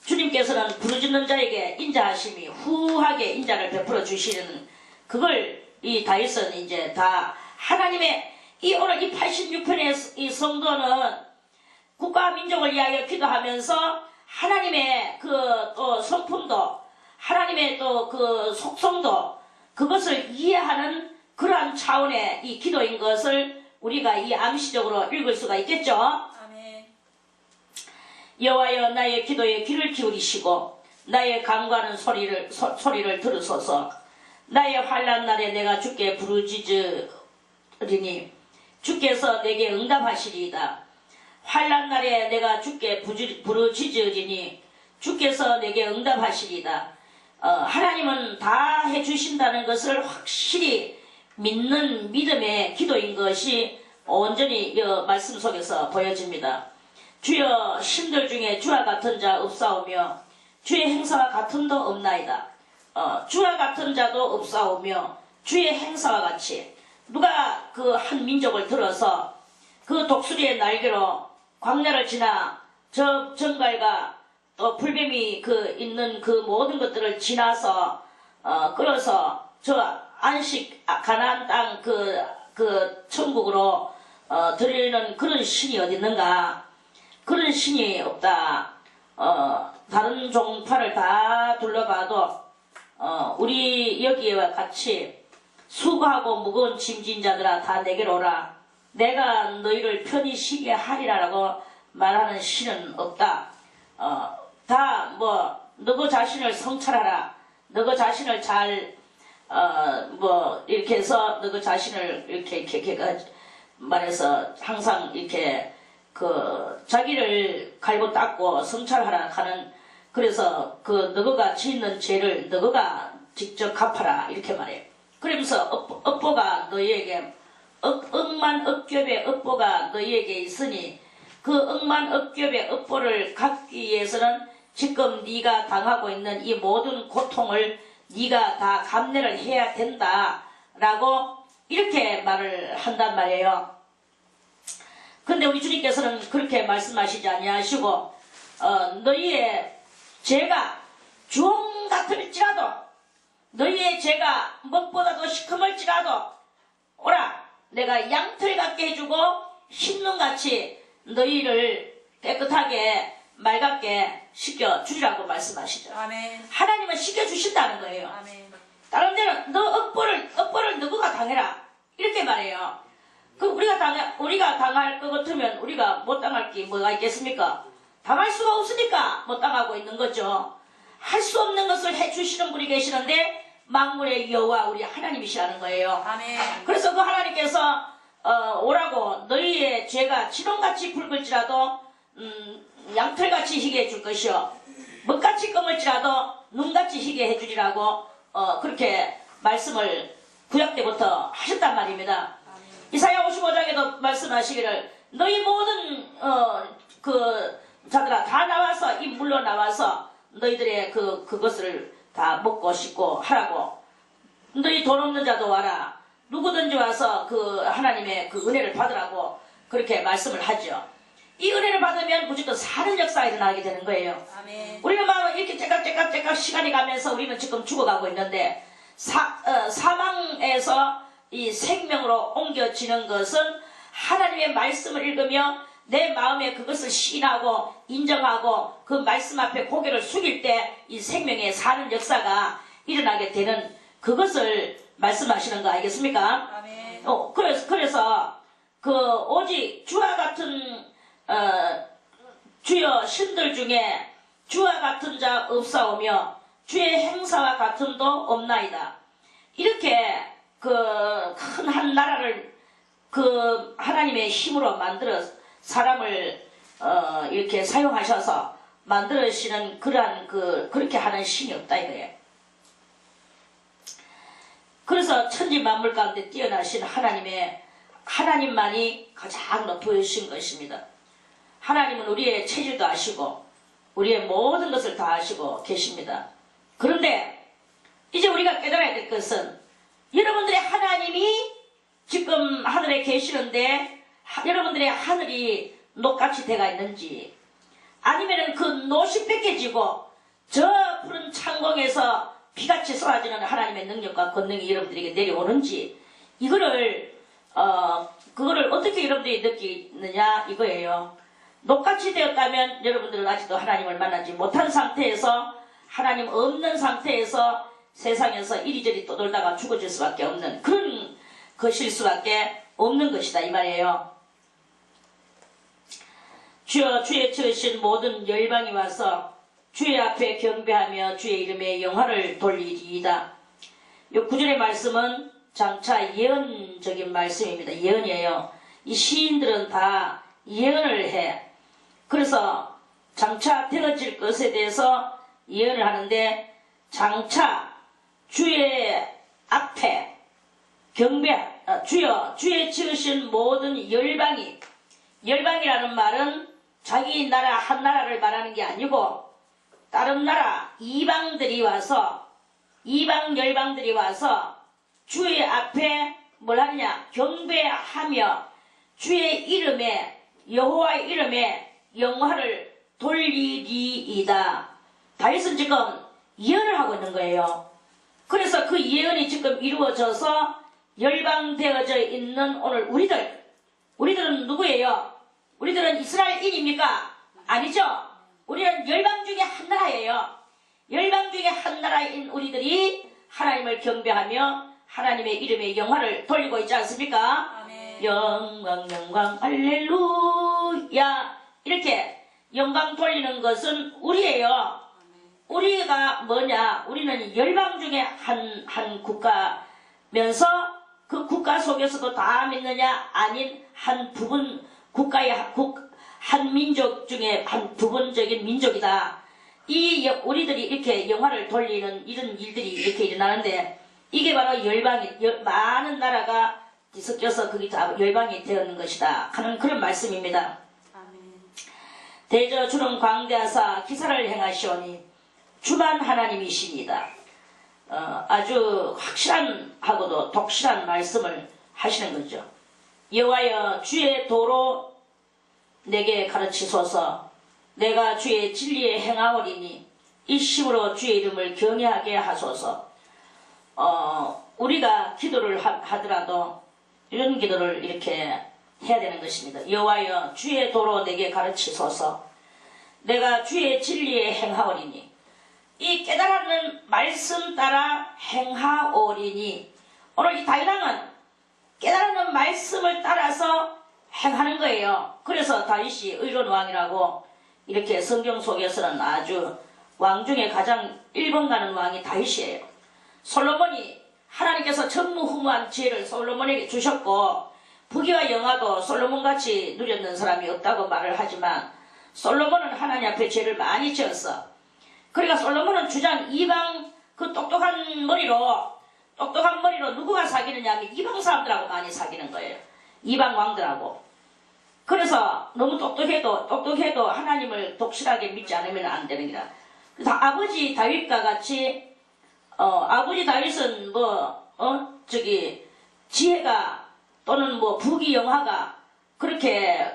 [SPEAKER 1] 주님께서는 부르짖는 자에게 인자하심이 후하게 인자를 베풀어 주시는, 그걸 이 다윗은 이제 다 하나님의 오늘 이 86편의 이 성도는 국가 민족을 위하여 기도하면서 하나님의 또 성품도, 하나님의 또 그 속성도, 그것을 이해하는 그러한 차원의 이 기도인 것을 우리가 이 암시적으로 읽을 수가 있겠죠.
[SPEAKER 2] 아멘.
[SPEAKER 1] 여호와여, 나의 기도에 귀를 기울이시고 나의 간구하는 소리를 들으소서. 나의 환난 날에 내가 주께 부르짖으리니 주께서 내게 응답하시리이다. 환난 날에 내가 주께 부르짖으리니 주께서 내게 응답하시리이다. 하나님은 다 해주신다는 것을 확실히 믿는 믿음의 기도인 것이 온전히 이 말씀 속에서 보여집니다. 주여, 신들 중에 주와 같은 자 없사오며 주의 행사와 같음도 없나이다. 주와 같은 자도 없사오며 주의 행사와 같이, 누가 그 한 민족을 들어서 그 독수리의 날개로 광야를 지나 저 정갈과 또 불뱀이 있는 그 모든 것들을 지나서 끌어서 저 안식 가나안 땅 그 천국으로 드리는 그런 신이 어디 있는가? 그런 신이 없다. 다른 종파를 다 둘러봐도 우리 여기와 같이 수고하고 무거운 짐진 자들아 다 내게로 오라. 내가 너희를 편히 쉬게 하리라라고 말하는 신은 없다. 다 너그 자신을 성찰하라. 너그 자신을 잘 이렇게 해서 너그 자신을 이렇게 말해서 항상 이렇게 자기를 갈고 닦고 성찰하라 하는, 그래서 너가 짓는 죄를 너가 직접 갚아라 이렇게 말해요. 그러면서 업보가 너희에게 억만 억겹의 업보가 너희에게 있으니 그 억만 억겹의 업보를 갚기 위해서는 지금 네가 당하고 있는 이 모든 고통을 네가 다 감내를 해야 된다라고 이렇게 말을 한단 말이에요. 근데 우리 주님께서는 그렇게 말씀하시지 아니하시고 너희의 죄가 주홍 같을지라도 너희의 죄가 먹보다도 시커멀지라도 오라 내가 양털 같게 해주고 흰눈같이 너희를 깨끗하게 맑게 씻겨주리라고 말씀하시죠.
[SPEAKER 2] 아멘.
[SPEAKER 1] 하나님은 씻겨주신다는 거예요.
[SPEAKER 2] 아멘.
[SPEAKER 1] 다른 데는 너 업보를 너가 당해라 이렇게 말해요. 그 우리가 당할 것 같으면 우리가 못 당할 게 뭐가 있겠습니까? 당할 수가 없으니까 못 당하고 있는 거죠. 할 수 없는 것을 해주시는 분이 계시는데 만물의 여호와 우리 하나님이시라는 거예요.
[SPEAKER 2] 아멘.
[SPEAKER 1] 그래서 그 하나님께서 오라고 너희의 죄가 진홍같이 붉을지라도 양털같이 희게 해줄 것이요 먹같이 검을지라도 눈같이 희게 해주리라고 그렇게 말씀을 구약 때부터 하셨단 말입니다. 이사야 55장에도 말씀하시기를 너희 모든 자들아 다 나와서 이 물로 나와서 너희들의 그것을 다 먹고 씻고 하라고. 너희 돈 없는 자도 와라. 누구든지 와서 하나님의 은혜를 받으라고 그렇게 말씀을 하죠. 이 은혜를 받으면 무조건 사는 역사가 일어나게 되는 거예요.
[SPEAKER 2] 아멘.
[SPEAKER 1] 우리는 막 이렇게 째깍째깍 시간이 가면서 우리는 지금 죽어가고 있는데 사망에서 이 생명으로 옮겨지는 것은 하나님의 말씀을 읽으며 내 마음에 그것을 시인하고 인정하고 그 말씀 앞에 고개를 숙일 때 이 생명의 사는 역사가 일어나게 되는 그것을 말씀하시는 거 아니겠습니까?
[SPEAKER 2] 아멘.
[SPEAKER 1] 그래서 오직 주와 같은 주여 신들 중에 주와 같은 자 없사오며 주의 행사와 같음도 없나이다. 이렇게 큰 한 나라를 하나님의 힘으로 만들어 사람을 이렇게 사용하셔서 만들으시는 그러한 그렇게 하는 신이 없다 이거예요. 그래서 천지 만물 가운데 뛰어나신 하나님만이 가장 높으신 것입니다. 하나님은 우리의 체질도 아시고 우리의 모든 것을 다 아시고 계십니다. 그런데 이제 우리가 깨달아야 될 것은 여러분들의 하나님이 지금 하늘에 계시는데 여러분들의 하늘이 녹같이 돼가 있는지 아니면은 그 노시 뺏겨지고 저 푸른 창공에서 비같이 쏟아지는 하나님의 능력과 권능이 여러분들에게 내려오는지 그거를 어떻게 여러분들이 느끼느냐 이거예요. 녹같이 되었다면 여러분들은 아직도 하나님을 만나지 못한 상태에서 하나님 없는 상태에서 세상에서 이리저리 떠돌다가 죽어질 수밖에 없는 그런 것일 수밖에 없는 것이다 이 말이에요. 주여 주의 지으신 모든 열방이 와서 주의 앞에 경배하며 주의 이름에 영화를 돌리리이다. 이 9절의 말씀은 장차 예언적인 말씀입니다. 예언이에요. 이 시인들은 다 예언을 해. 그래서 장차 되어질 것에 대해서 예언을 하는데 장차 주의 앞에 주여 주의 지으신 모든 열방이라는 말은 자기 나라 한 나라를 말하는 게 아니고 다른 나라 이방 열방들이 와서 주의 앞에 뭘 하느냐 경배하며 주의 이름에 여호와의 이름에 영화를 돌리리이다. 다윗은 지금 예언을 하고 있는 거예요. 그래서 그 예언이 지금 이루어져서 열방되어져 있는 오늘 우리들은 누구예요? 우리들은 이스라엘인입니까? 아니죠. 우리는 열방 중에 한 나라예요. 열방 중에 한 나라인 우리들이 하나님을 경배하며 하나님의 이름에 영화를 돌리고 있지 않습니까?
[SPEAKER 2] 아멘.
[SPEAKER 1] 영광 영광 할렐루야. 이렇게 영광 돌리는 것은 우리예요. 우리가 뭐냐? 우리는 열방 중에 한 국가면서 그 국가 속에서도 다 믿느냐? 아닌 한 부분 국가의 한 민족 중에 한 부분적인 민족이다. 우리들이 이렇게 영화를 돌리는 이런 일들이 이렇게 일어나는데 이게 바로 많은 나라가 뒤섞여서 그게 다 열방이 되었는 것이다 하는 그런 말씀입니다.
[SPEAKER 2] 아멘.
[SPEAKER 1] 대저 주는 광대하사 기사를 행하시오니 주만 하나님이십니다. 아주 확실한 하고도 독실한 말씀을 하시는 거죠. 여호와여 주의 도로 내게 가르치소서. 내가 주의 진리에 행하오리니 이심으로 주의 이름을 경외하게 하소서. 우리가 기도를 하더라도 이런 기도를 이렇게 해야 되는 것입니다. 여호와여 주의 도로 내게 가르치소서. 내가 주의 진리에 행하오리니 이 깨달은 말씀 따라 행하오리니 오늘 이 다윗왕은 깨달은 말씀을 따라서 행하는 거예요. 그래서 다윗이 의로운 왕이라고 이렇게 성경 속에서는 아주 왕 중에 가장 1번 가는 왕이 다윗이에요. 솔로몬이 하나님께서 전무후무한 지혜를 솔로몬에게 주셨고 부귀와 영화도 솔로몬같이 누렸는 사람이 없다고 말을 하지만 솔로몬은 하나님 앞에 죄를 많이 지었어. 그러니까 솔로몬은 주장 이방 그 똑똑한 머리로 누구가 사귀느냐 하면 이방 사람들하고 많이 사귀는 거예요. 이방 왕들하고. 그래서 너무 똑똑해도 하나님을 독실하게 믿지 않으면 안 되는 거라. 그래서 아버지 다윗과 같이 아버지 다윗은 지혜가 또는 부귀 영화가 그렇게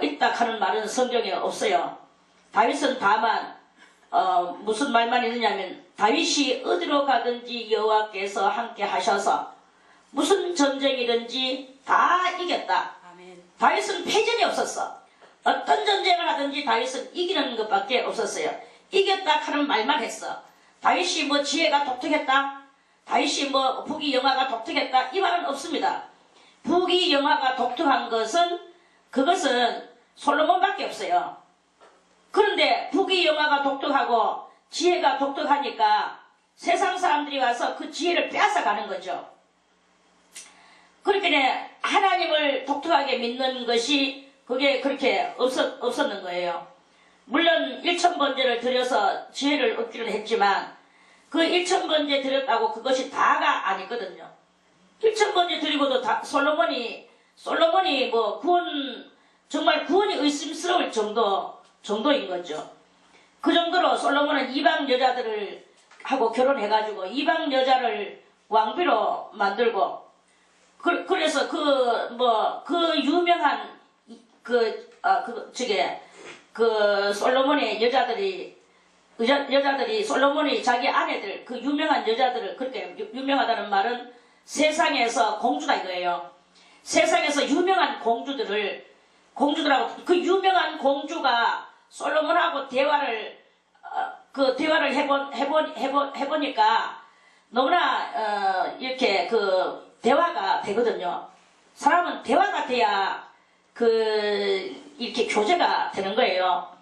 [SPEAKER 1] 있다 하는 말은 성경에 없어요. 다윗은 다만 무슨 말만 있느냐면 다윗이 어디로 가든지 여호와께서 함께 하셔서 무슨 전쟁이든지 다 이겼다.
[SPEAKER 2] 아멘.
[SPEAKER 1] 다윗은 패전이 없었어. 어떤 전쟁을 하든지 다윗은 이기는 것밖에 없었어요. 이겼다 하는 말만 했어. 다윗이 지혜가 독특했다. 다윗이 부귀 영화가 독특했다. 이 말은 없습니다. 부귀 영화가 독특한 그것은 솔로몬밖에 없어요. 그런데 부귀 영화가 독특하고 지혜가 독특하니까 세상 사람들이 와서 그 지혜를 빼앗아 가는 거죠. 그렇게 하나님을 독특하게 믿는 것이 그게 그렇게 없었는 거예요. 물론 1000번제를 드려서 지혜를 얻기는 했지만 그 1000번제 드렸다고 그것이 다가 아니거든요. 1000번제 드리고도 솔로몬이 정말 구원이 의심스러울 정도인 거죠. 그 정도로 솔로몬은 이방 여자들을 하고 결혼해가지고 이방 여자를 왕비로 만들고 그래서 유명한 솔로몬의 여자들이 솔로몬이 자기 아내들 그 유명한 여자들을 그렇게 유명하다는 말은 세상에서 공주다 이거예요. 세상에서 유명한 공주들하고 그 유명한 공주가 솔로몬하고 대화를 해보니까 너무나 이렇게 대화가 되거든요. 사람은 대화가 돼야 이렇게 교제가 되는 거예요.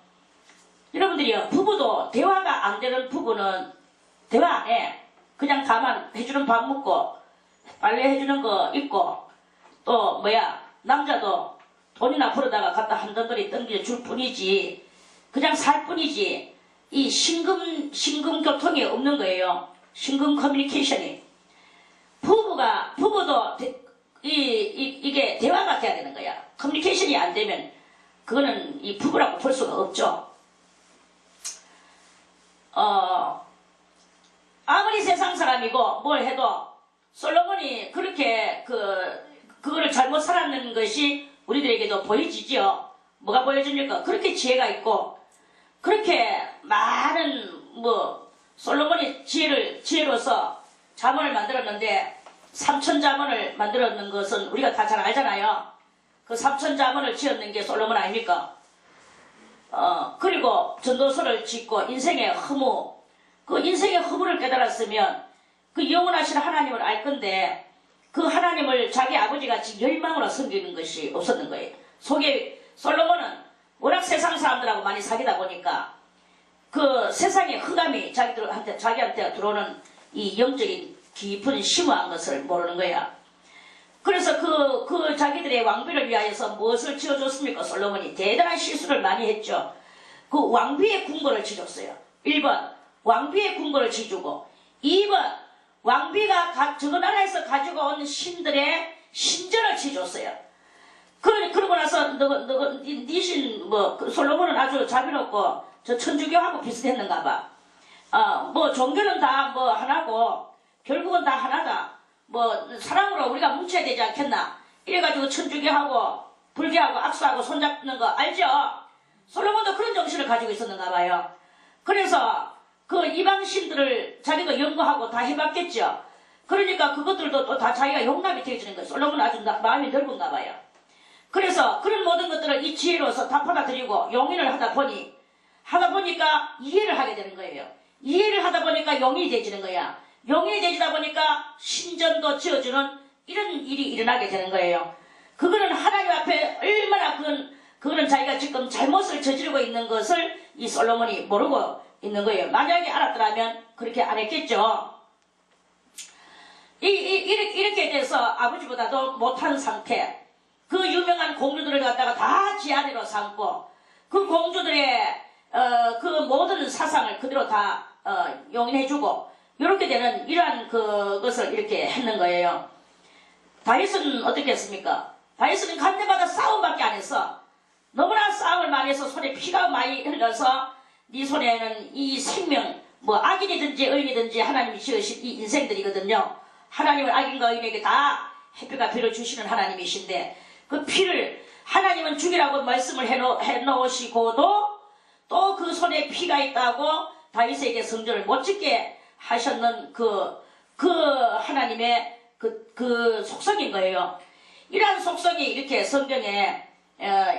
[SPEAKER 1] 여러분들이요, 부부도 대화가 안 되는 부부는 대화 안 해. 그냥 가만 해주는 밥 먹고 빨래 해주는 거 입고 또 남자도 돈이나 벌어다가 갖다 한 덩어리 줄 뿐이지 그냥 살 뿐이지 이 신금 교통이 없는 거예요. 신금 커뮤니케이션이. 부부도 이게 대화가 돼야 되는 거야. 커뮤니케이션이 안 되면 그거는 이 부부라고 볼 수가 없죠. 아무리 세상 사람이고 뭘 해도 솔로몬이 그렇게 그거를 잘못 살았는 것이 우리들에게도 보여지지요. 뭐가 보여집니까? 그렇게 지혜가 있고 그렇게 많은 솔로몬이 지혜로서 자문을 만들었는데 삼천자문을 만들었는 것은 우리가 다 잘 알잖아요. 그 삼천자문을 지었는 게 솔로몬 아닙니까? 그리고 전도서를 짓고 인생의 허무, 그 인생의 허무를 깨달았으면 그 영원하신 하나님을 알 건데 그 하나님을 자기 아버지같이 열망으로 섬기는 것이 없었는 거예요. 속에 솔로몬은 워낙 세상 사람들하고 많이 사귀다 보니까 그 세상의 흑암이 자기한테 들어오는 이 영적인 깊은 심오한 것을 모르는 거야. 그래서 그 자기들의 왕비를 위하여서 무엇을 지어줬습니까? 솔로몬이 대단한 실수를 많이 했죠. 그 왕비의 궁궐을 지어줬어요. 1번 왕비의 궁궐을 지어주고 2번 왕비가 저 나라에서 가지고 온 신들의 신전을 지어줬어요. 그러고 나서 니신 솔로몬은 아주 자비롭고 저 천주교하고 비슷했는가 봐. 종교는 다 하나고 결국은 다 하나다. 사랑으로 우리가 뭉쳐야 되지 않겠나. 이래가지고 천주교하고 불교하고 악수하고 손잡는 거 알죠? 솔로몬도 그런 정신을 가지고 있었는가 봐요. 그래서 그 이방신들을 자기도 연구하고 다 해봤겠죠. 그러니까 그것들도 또 다 자기가 용납이 되어지는 거예요. 솔로몬은 아주 마음이 넓은가 봐요. 그래서 그런 모든 것들을 이 지혜로서 다 받아들이고 용인을 하다 보니까 이해를 하게 되는 거예요. 이해를 하다 보니까 용인이 되어지는 거야. 용인이 되지다 보니까 신전도 지어주는 이런 일이 일어나게 되는 거예요. 그거는 하나님 앞에 얼마나 그거는 자기가 지금 잘못을 저지르고 있는 것을 이 솔로몬이 모르고 있는 거예요. 만약에 알았더라면 그렇게 안 했겠죠. 이렇게 돼서 아버지보다도 못한 상태. 그 유명한 공주들을 갖다가 다 지 아내로 삼고 그 공주들의 그 모든 사상을 그대로 다 용인해주고 이렇게 되는 이러한 그것을 이렇게 했는 거예요. 다윗은 어떻게 했습니까? 다윗은 간 데마다 싸움밖에 안 했어. 너무나 싸움을 많이 해서 손에 피가 많이 흘러서 네 손에는 이 생명 악인이든지 의인이든지 하나님이 지으신 이 인생들이거든요. 하나님은 악인과 의인에게 다 해피가 피를 주시는 하나님이신데 그 피를 하나님은 죽이라고 말씀을 해놓으시고도 또 그 손에 피가 있다고 다윗에게 성전을 못 짓게 하셨는 그 하나님의 그 속성인 거예요. 이러한 속성이 이렇게 성경에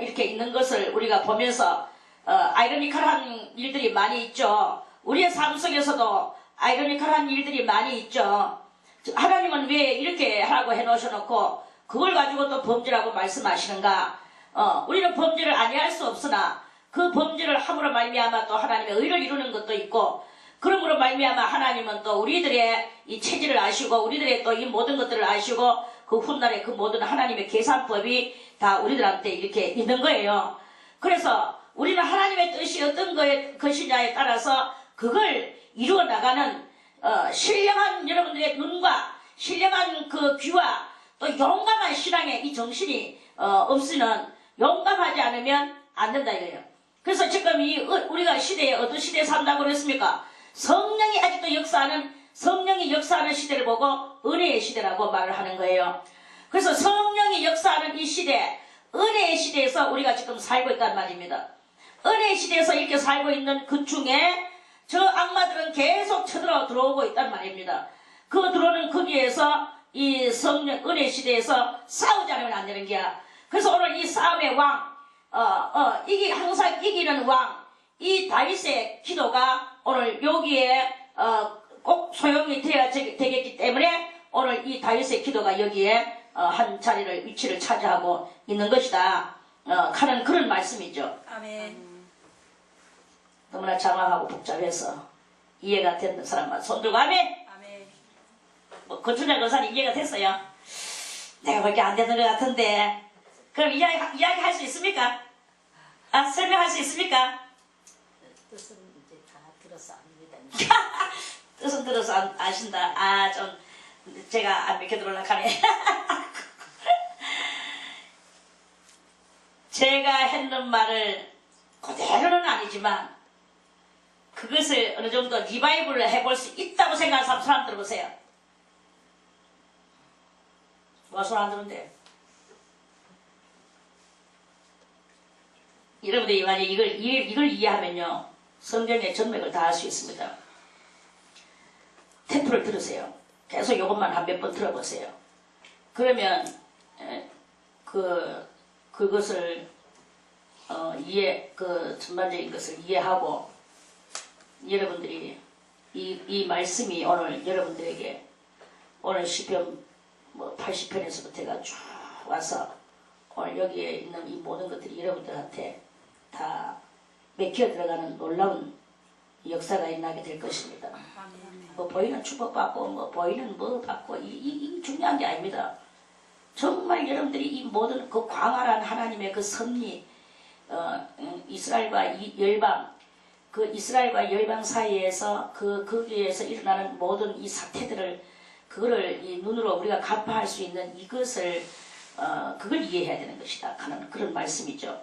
[SPEAKER 1] 이렇게 있는 것을 우리가 보면서 아이러니컬한 일들이 많이 있죠. 우리의 삶 속에서도 아이러니컬한 일들이 많이 있죠. 하나님은 왜 이렇게 하라고 해놓으셔놓고 그걸 가지고 또 범죄라고 말씀하시는가? 우리는 범죄를 아니할 수 없으나 그 범죄를 함으로 말미암아 또 하나님의 의를 이루는 것도 있고 그러므로 말미암아 하나님은 또 우리들의 이 체질을 아시고 우리들의 또 이 모든 것들을 아시고 그 훗날에 그 모든 하나님의 계산법이 다 우리들한테 이렇게 있는 거예요. 그래서 우리는 하나님의 뜻이 어떤 것이냐에 따라서 그걸 이루어 나가는 신령한 여러분들의 눈과 신령한 그 귀와 또 용감한 신앙의 이 정신이 없으면 용감하지 않으면 안 된다 이거예요. 그래서 지금 우리가 시대에 어떤 시대에 산다고 그랬습니까? 성령이 아직도 성령이 역사하는 시대를 보고 은혜의 시대라고 말을 하는 거예요. 그래서 성령이 역사하는 이 시대, 은혜의 시대에서 우리가 지금 살고 있단 말입니다. 은혜의 시대에서 이렇게 살고 있는 그 중에 저 악마들은 계속 들어오고 있단 말입니다. 그 들어오는 거기에서 이 성령 은혜 시대에서 싸우지 않으면 안 되는 게야. 그래서 오늘 이 싸움의 왕, 항상 이기는 왕, 이 다윗의 기도가 오늘 여기에 꼭 소용이 되겠기 때문에 오늘 이 다윗의 기도가 여기에 한 자리를 위치를 차지하고 있는 것이다. 하는 그런 말씀이죠.
[SPEAKER 2] 아멘.
[SPEAKER 1] 너무나 장황하고 복잡해서 이해가 되는 사람만 손들고 아멘.
[SPEAKER 2] 아멘.
[SPEAKER 1] 권춘자 권사님 이해가 됐어요? 내가 그렇게 안 되는 것 같은데 그럼 이야기할 수 있습니까? 설명할 수 있습니까?
[SPEAKER 3] 뜻은 이제 다 들어서 압니다.
[SPEAKER 1] 뜻은 들어서 아신다. 좀 제가 안 믿겨들어올라 하네. 제가 했는 말을 그대로는 아니지만 그것을 어느 정도 리바이브를 해볼 수 있다고 생각하는 사람 들어보세요. 뭐 손 안 드는데? 여러분들이 만약 이걸 이해하면요. 성경의 전맥을 다 알 수 있습니다. 테프를 들으세요. 계속 이것만 한 몇 번 들어보세요. 그러면 그것을 전반적인 것을 이해하고 여러분들이 이 말씀이 오늘 여러분들에게 오늘 시편 80편에서부터 해가 쭉 와서 오늘 여기에 있는 이 모든 것들이 여러분들한테 다 맥혀 들어가는 놀라운 역사가 일어나게 될 것입니다. 뭐 보이는 축복받고 뭐 보이는 뭐 받고 이 중요한 게 아닙니다. 정말 여러분들이 이 모든 그 광활한 하나님의 그 섭리 이스라엘과 열방 그 이스라엘과 열방 사이에서 거기에서 일어나는 모든 이 사태들을 그거를 이 눈으로 우리가 간파할 수 있는 이것을 그걸 이해해야 되는 것이다 하는 그런 말씀이죠.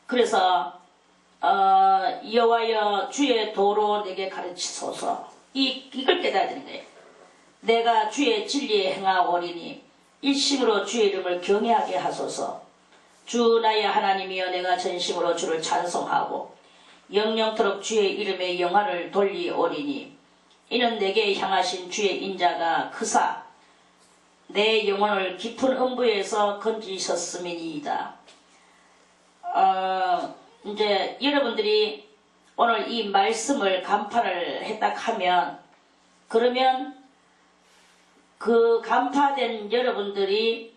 [SPEAKER 1] 그래서 여호와여 주의 도로 내게 가르치소서 이걸 깨달아야 되는 거예요. 내가 주의 진리에 행하오리니 일심으로 주의 이름을 경외하게 하소서. 주 나의 하나님이여 내가 전심으로 주를 찬송하고 영영토록 주의 이름에 영화를 돌리오리니 이는 내게 향하신 주의 인자가 크사 내 영혼을 깊은 음부에서 건지셨음이니이다. 이제 여러분들이 오늘 이 말씀을 간파를 했다 하면 그러면 그 간파된 여러분들이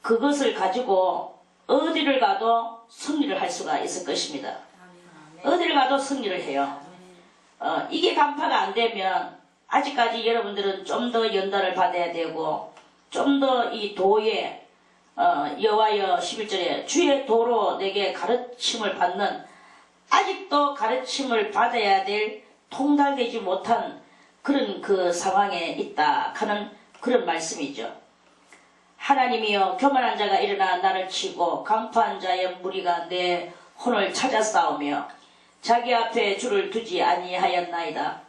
[SPEAKER 1] 그것을 가지고 어디를 가도 승리를 할 수가 있을 것입니다. 어디를 가도 승리를 해요. 이게 간파가 안 되면 아직까지 여러분들은 좀 더 연단을 받아야 되고 좀 더 이 도에 여호와여 11절에 주의 도로 내게 가르침을 받는 아직도 가르침을 받아야 될 통달되지 못한 그런 그 상황에 있다 하는 그런 말씀이죠. 하나님이여 교만한 자가 일어나 나를 치고 강포한 자의 무리가 내 혼을 찾아 싸우며 자기 앞에 주를 두지 아니하였나이다.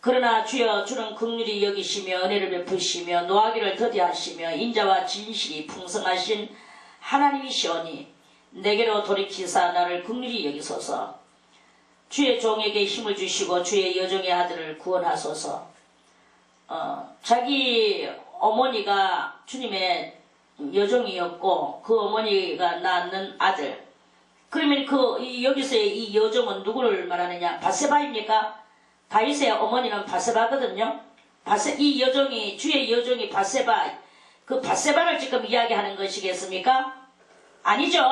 [SPEAKER 1] 그러나 주여 주는 긍휼히 여기시며 은혜를 베푸시며 노하기를 더디하시며 인자와 진실이 풍성하신 하나님이시오니 내게로 돌이키사 나를 긍휼히 여기소서. 주의 종에게 힘을 주시고 주의 여종의 아들을 구원하소서. 자기 어머니가 주님의 여종이었고 그 어머니가 낳는 아들. 그러면 여기서의 이 여종은 누구를 말하느냐? 바세바입니까? 다윗의 어머니는 바세바거든요. 이 여종이 주의 여종이 바세바. 그 바세바를 지금 이야기하는 것이겠습니까? 아니죠.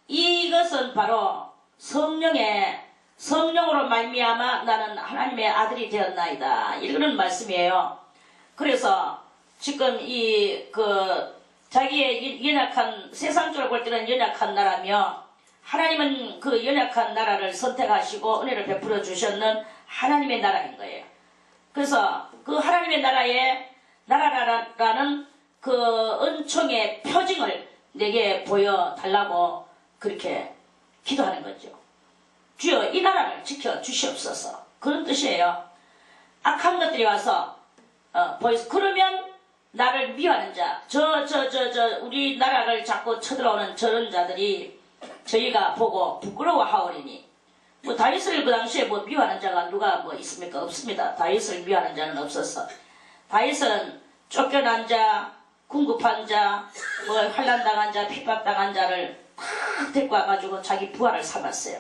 [SPEAKER 1] 이것은 바로 성령으로 말미암아 나는 하나님의 아들이 되었나이다. 이런 말씀이에요. 그래서 지금 자기의 연약한 세상적으로 볼 때는 연약한 나라며 하나님은 그 연약한 나라를 선택하시고 은혜를 베풀어 주셨는 하나님의 나라인 거예요. 그래서 그 하나님의 나라라는 그 은총의 표징을 내게 보여달라고 그렇게 기도하는 거죠. 주여 이 나라를 지켜 주시옵소서. 그런 뜻이에요. 악한 것들이 와서 그러면 나를 미워하는 자, 우리 나라를 자꾸 쳐들어오는 저런 자들이 저희가 보고 부끄러워하오리니 다윗을 그 당시에 미워하는 자가 누가 있습니까? 없습니다. 다윗을 미워하는 자는 없었어. 다윗은 쫓겨난 자, 궁급한 자, 환난당한 자, 핍박당한 자를 탁 데리고 와가지고 자기 부하를 삼았어요.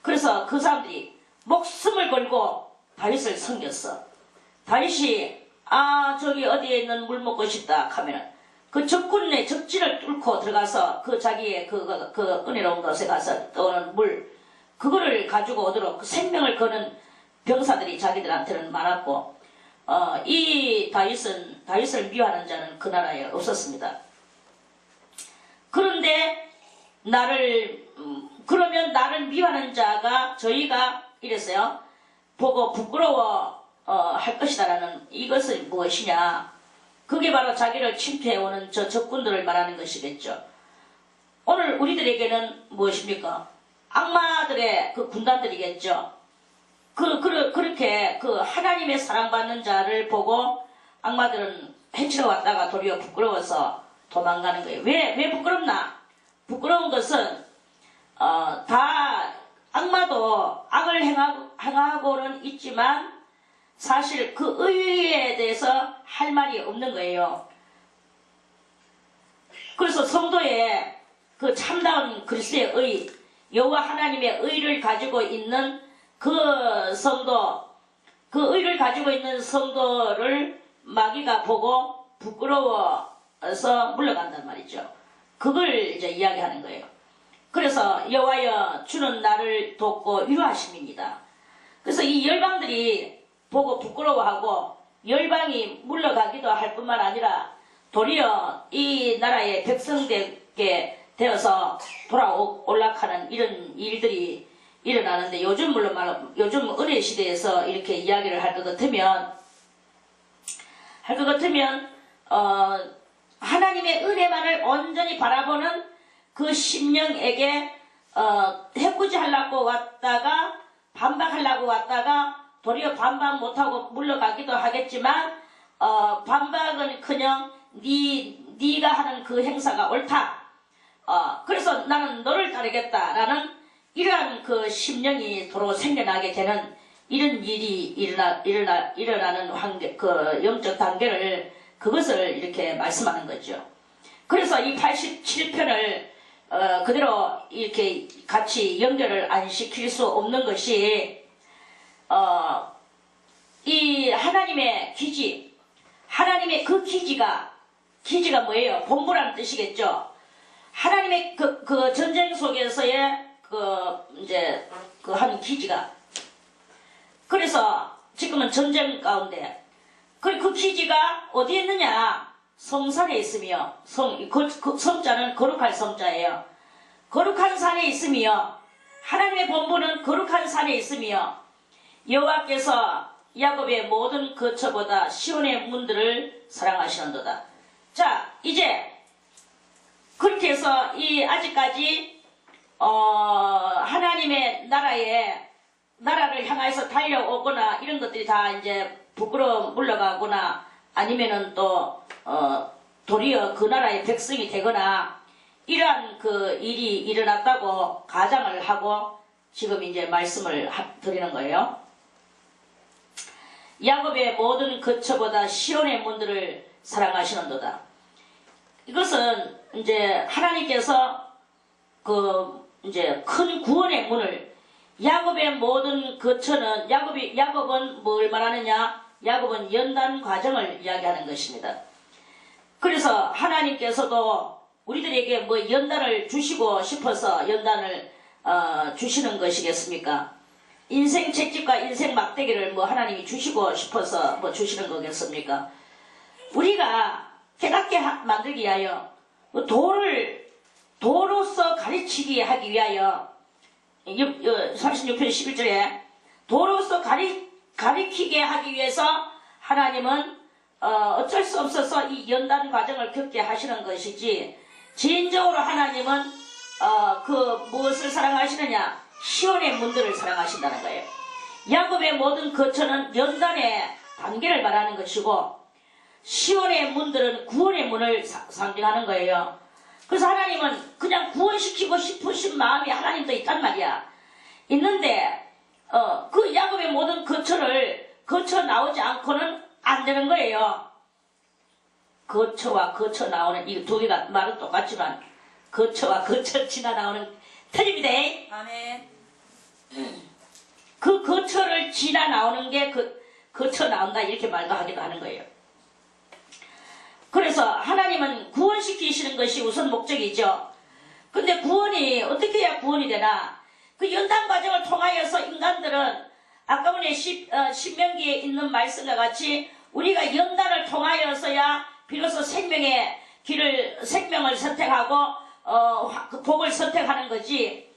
[SPEAKER 1] 그래서 그 사람들이 목숨을 걸고 다윗을 섬겼어. 다윗이 저기 어디에 있는 물 먹고 싶다 하면은 그 적군의 적진을 뚫고 들어가서 그 자기의 그 은혜로운 곳에 가서 떠오는 물 그거를 가지고 오도록 그 생명을 거는 병사들이 자기들한테는 많았고 이 다윗을 미워하는 자는 그 나라에 없었습니다. 그런데 그러면 나를 미워하는 자가 저희가 이랬어요. 보고 부끄러워 할 것이다라는 이것은 무엇이냐? 그게 바로 자기를 침투해오는 저 적군들을 말하는 것이겠죠. 오늘 우리들에게는 무엇입니까? 악마들의 그 군단들이겠죠. 그렇게 그 하나님의 사랑받는 자를 보고 악마들은 해치러 왔다가 도리어 부끄러워서 도망가는 거예요. 왜 부끄럽나? 부끄러운 것은 다 악마도 악을 행하고는 있지만 사실 그 의에 대해서 할 말이 없는 거예요. 그래서 성도의 그 참다운 그리스도의 의, 여호와 하나님의 의를 가지고 있는 그 성도, 그 의를 가지고 있는 성도를 마귀가 보고 부끄러워서 물러간단 말이죠. 그걸 이제 이야기하는 거예요. 그래서 여호와여 주는 나를 돕고 위로하심입니다. 그래서 이 열방들이 보고 부끄러워하고 열방이 물러가기도 할 뿐만 아니라 도리어 이 나라의 백성되게 되어서 돌아올락하는 이런 일들이 일어나는데 요즘 물론 요즘 은혜 시대에서 이렇게 이야기를 할 것 같으면 하나님의 은혜만을 온전히 바라보는 그 심령에게 해코지 하려고 왔다가 반박하려고 왔다가 도리어 반박 못하고 물러가기도 하겠지만 반박은커녕 네가 하는 그 행사가 옳다. 그래서 나는 너를 따르겠다라는 이러한 그 심령이 도로 생겨나게 되는 이런 일이 일어나는 그 영적 단계를 그것을 이렇게 말씀하는 거죠. 그래서 이 87편을 그대로 이렇게 같이 연결을 안 시킬 수 없는 것이 이 하나님의 기지, 하나님의 그 기지가 뭐예요? 본부라는 뜻이겠죠. 하나님의 그 전쟁 속에서의 이제 하는 기지가. 그래서 지금은 전쟁 가운데 그 기지가 어디에 있느냐? 성산에 있으며 그 성자는 거룩할 성자예요. 거룩한 산에 있으며 하나님의 본부는 거룩한 산에 있으며 여호와께서 야곱의 모든 거처보다 시온의 문들을 사랑하시는도다. 자, 이제 그렇게 해서 아직까지 하나님의 나라를 향해서 달려오거나 이런 것들이 다 이제 부끄러워 물러가거나 아니면은 또 도리어 그 나라의 백성이 되거나 이러한 그 일이 일어났다고 가장을 하고 지금 이제 말씀을 드리는 거예요. 야곱의 모든 거처보다 시온의 문들을 사랑하시는도다. 이것은 이제 하나님께서 이제 큰 구원의 문을 야곱의 모든 거처는 야곱은 뭘 말하느냐? 야곱은 연단 과정을 이야기하는 것입니다. 그래서 하나님께서도 우리들에게 뭐 연단을 주시고 싶어서 연단을 주시는 것이겠습니까? 인생 채찍과 인생 막대기를 뭐 하나님이 주시고 싶어서 뭐 주시는 거겠습니까? 우리가 깨닫게 만들기 위하여 도로서 가르치게 하기 위하여 36편 11절에 도로서 가리키게 하기 위해서 하나님은 어쩔 수 없어서 이 연단 과정을 겪게 하시는 것이지 개인적으로 하나님은 무엇을 사랑하시느냐? 시온의 문들을 사랑하신다는 거예요. 야곱의 모든 거처는 연단의 단계를 말하는 것이고 시온의 문들은 구원의 문을 상징하는 거예요. 그래서 하나님은 그냥 구원시키고 싶으신 마음이 하나님도 있단 말이야. 있는데 그 야곱의 모든 거처 나오지 않고는 안 되는 거예요. 거처와 거처 나오는 이 두 개가 말은 똑같지만 거처와 거처 지나 나오는 틀립니다.
[SPEAKER 2] 아멘.
[SPEAKER 1] 그 거처를 지나 나오는 게 거처 나온다 이렇게 말하기도 하는 거예요. 그래서 하나님은 구원시키시는 것이 우선 목적이죠. 근데 구원이 어떻게 해야 구원이 되나? 그 연단 과정을 통하여서 인간들은 아까 전에 신명기에 있는 말씀과 같이 우리가 연단을 통하여서야 비로소 생명을 선택하고 그 복을 선택하는 거지.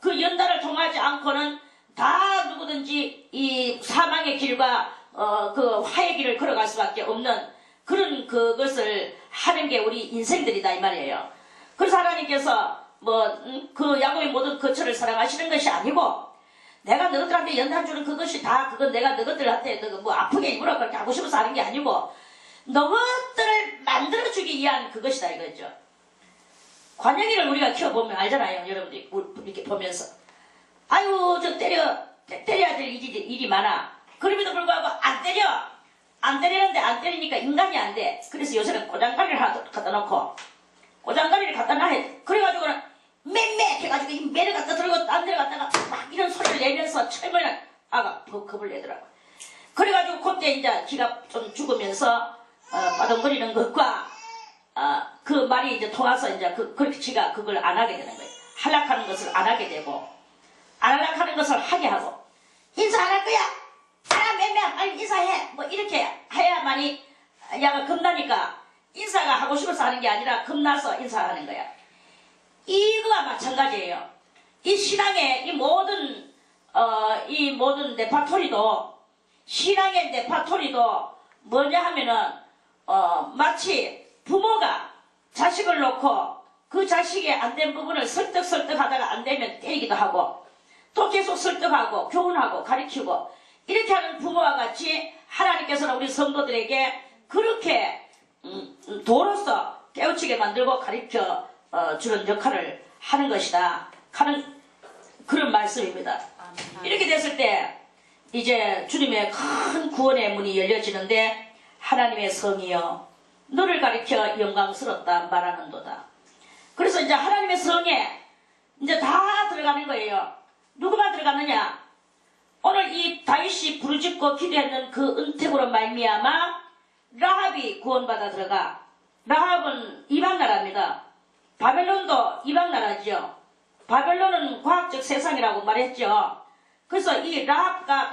[SPEAKER 1] 그 연단을 통하지 않고는 다 누구든지 이 사망의 길과 그 화의 길을 걸어갈 수밖에 없는 그런 그것을 하는 게 우리 인생들이다 이 말이에요. 그래서 하나님께서 그 야곱의 모든 거처를 사랑하시는 것이 아니고 내가 너희들한테 연단 주는 그것이 다 그건 내가 너희들한테 뭐 아프게 입으라 그렇게 하고 싶어서 하는 게 아니고 너것들을 만들어주기 위한 그것이다 이거죠. 관영이를 우리가 키워보면 알잖아요. 여러분들이 이렇게 보면서 아유 저 때려야 될 일이 많아. 그럼에도 불구하고 안 때려. 안 때리는데 안 때리니까 인간이 안 돼. 그래서 요새는 고장가리를 하나 갖다 놓고 고장가리를 갖다 놔야 그래가지고는 맴매 해가지고 이 매를 갖다 들고 딴 데를 갖다가 막 이런 소리를 내면서 철면은 아가 겁을 내더라고. 그래가지고 그때 이제 기가 좀 죽으면서 바둥거리는 것과 그 말이 이제 통해서 이제 그렇게 지가 그걸 안 하게 되는 거예요. 하락하는 것을 안 하게 되고 안 하락하는 것을 하게 하고 인사 안 할 거야. 알아 맴매 빨리 인사해. 뭐 이렇게 해야만이 야가 겁나니까 인사가 하고 싶어서 하는 게 아니라 겁나서 인사하는 거야. 이거와 마찬가지예요. 이 신앙의 이 모든 레파토리도 신앙의 레파토리도 뭐냐 하면은 마치 부모가 자식을 놓고 그 자식의 안 된 부분을 설득하다가 안 되면 때리기도 하고 또 계속 설득하고 교훈하고 가르치고 이렇게 하는 부모와 같이 하나님께서는 우리 성도들에게 그렇게 도로서 깨우치게 만들고 가르쳐 주는 역할을 하는 것이다 하는 그런 말씀입니다. 이렇게 됐을 때 이제 주님의 큰 구원의 문이 열려지는데 하나님의 성이여 너를 가리켜 영광스럽다 말하는도다. 그래서 이제 하나님의 성에 이제 다 들어가는 거예요. 누구만 들어가느냐? 오늘 이 다윗이 부르짖고 기도했는 그 은택으로 말미암아 라합이 구원받아 들어가. 라합은 이방나라입니다. 바벨론도 이방나라죠. 바벨론은 과학적 세상이라고 말했죠. 그래서 이 라합과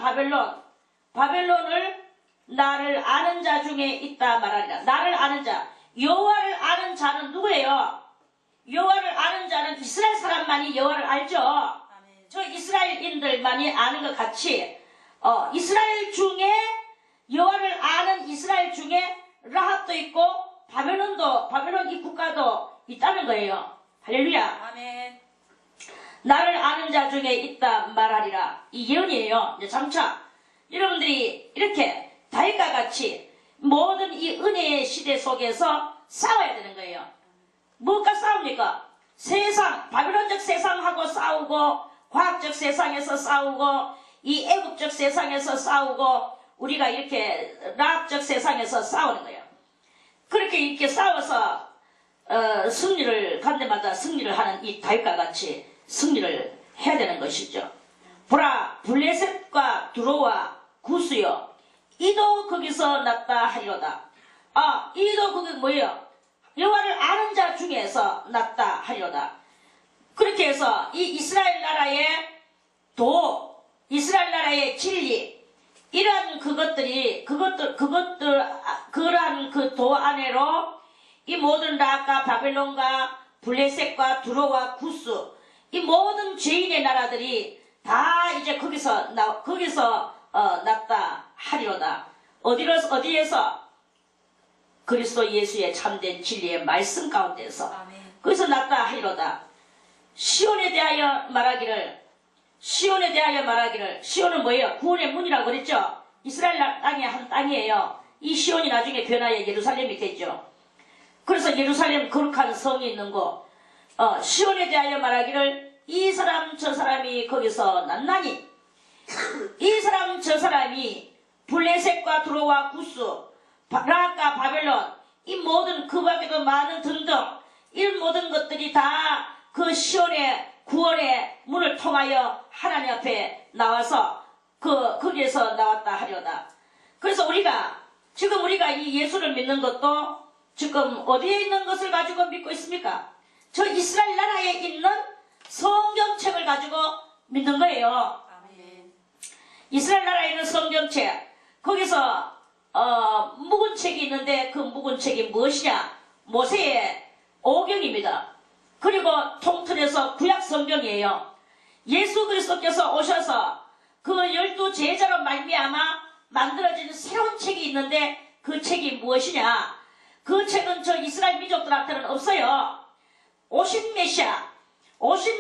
[SPEAKER 1] 바벨론을 나를 아는 자 중에 있다 말하리라. 나를 아는 자, 여호와를 아는 자는 누구예요? 여호와를 아는 자는 이스라엘 사람만이 여호와를 알죠. 저 이스라엘인들만이 아는 것 같이 이스라엘 중에 여호와를 아는 이스라엘 중에 라합도 있고 바벨론 이 국가도 있다는 거예요. 할렐루야.
[SPEAKER 2] 아멘.
[SPEAKER 1] 나를 아는 자 중에 있다 말하리라. 이 예언이에요. 이제 장차 여러분들이 이렇게 다윗과 같이 모든 이 은혜의 시대 속에서 싸워야 되는 거예요. 무엇과 싸웁니까? 세상, 바빌론적 세상하고 싸우고 과학적 세상에서 싸우고 이 애국적 세상에서 싸우고 우리가 이렇게 라합적 세상에서 싸우는 거예요. 그렇게 이렇게 싸워서 승리를 간 데마다 승리를 하는 이 다윗과 같이 승리를 해야 되는 것이죠. 보라 블레셋과 두로와 구스여 이도 거기서 났다 하리로다. 이도 그게 뭐예요? 여호와를 아는 자 중에서 났다 하리로다. 그렇게 해서 이 이스라엘 나라의 이스라엘 나라의 진리 이러한 그러한 그 도 안에로 이 모든 라합과 바벨론과 블레셋과 두로와 구스 이 모든 죄인의 나라들이 다 이제 거기서 났다 하리로다. 어디에서? 그리스도 예수의 참된 진리의 말씀 가운데서 거기서 났다 하리로다. 시온에 대하여 말하기를 시온은 뭐예요? 구원의 문이라고 그랬죠? 이스라엘 땅의 한 땅이에요. 이 시온이 나중에 변하여 예루살렘이 됐죠. 그래서 예루살렘 거룩한 성이 있는 곳 시온에 대하여 말하기를 이 사람 저 사람이 거기서 났나니 이 사람 저 사람이 블레셋과 두로와 구스 라합과 바벨론 이 모든 그 밖에도 많은 등등 이런 모든 것들이 다 그 시온의 구원의 문을 통하여 하나님 앞에 나와서 거기에서 나왔다 하려다. 그래서 지금 우리가 이 예수를 믿는 것도 지금 어디에 있는 것을 가지고 믿고 있습니까? 저 이스라엘 나라에 있는 성경책을 가지고 믿는 거예요.
[SPEAKER 2] 아멘.
[SPEAKER 1] 이스라엘 나라에 있는 성경책 거기서 묵은 책이 있는데 그 묵은 책이 무엇이냐? 모세의 오경입니다. 그리고 통틀어서 구약 성경이에요. 예수 그리스도께서 오셔서 그 12 제자로 말미암아 만들어진 새로운 책이 있는데 그 책이 무엇이냐? 그 책은 저 이스라엘 민족들한테는 없어요. 오신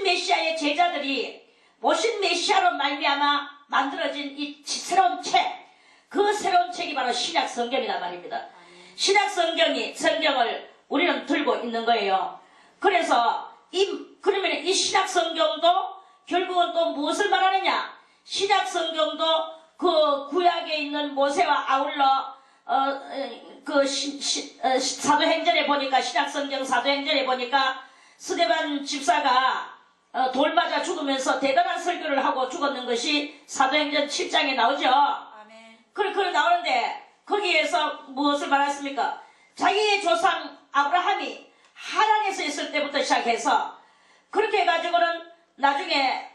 [SPEAKER 1] 메시아의 제자들이 오신 메시아로 말미암아 만들어진 이 새로운 책, 그 새로운 책이 바로 신약 성경이란 말입니다. 신약 성경을 우리는 들고 있는 거예요. 그래서 그러면 이 신약 성경도 결국은 또 무엇을 말하느냐? 신약 성경도 그 구약에 있는 모세와 아울러 사도행전에 보니까 신약 성경 사도행전에 보니까 스데반 집사가 돌 맞아 죽으면서 대단한 설교를 하고 죽었는 것이 사도행전 7장에 나오죠.
[SPEAKER 2] 아멘.
[SPEAKER 1] 그렇게 나오는데 거기에서 무엇을 말했습니까? 자기의 조상 아브라함이 하란에서 있을 때부터 시작해서 그렇게 해가지고는 나중에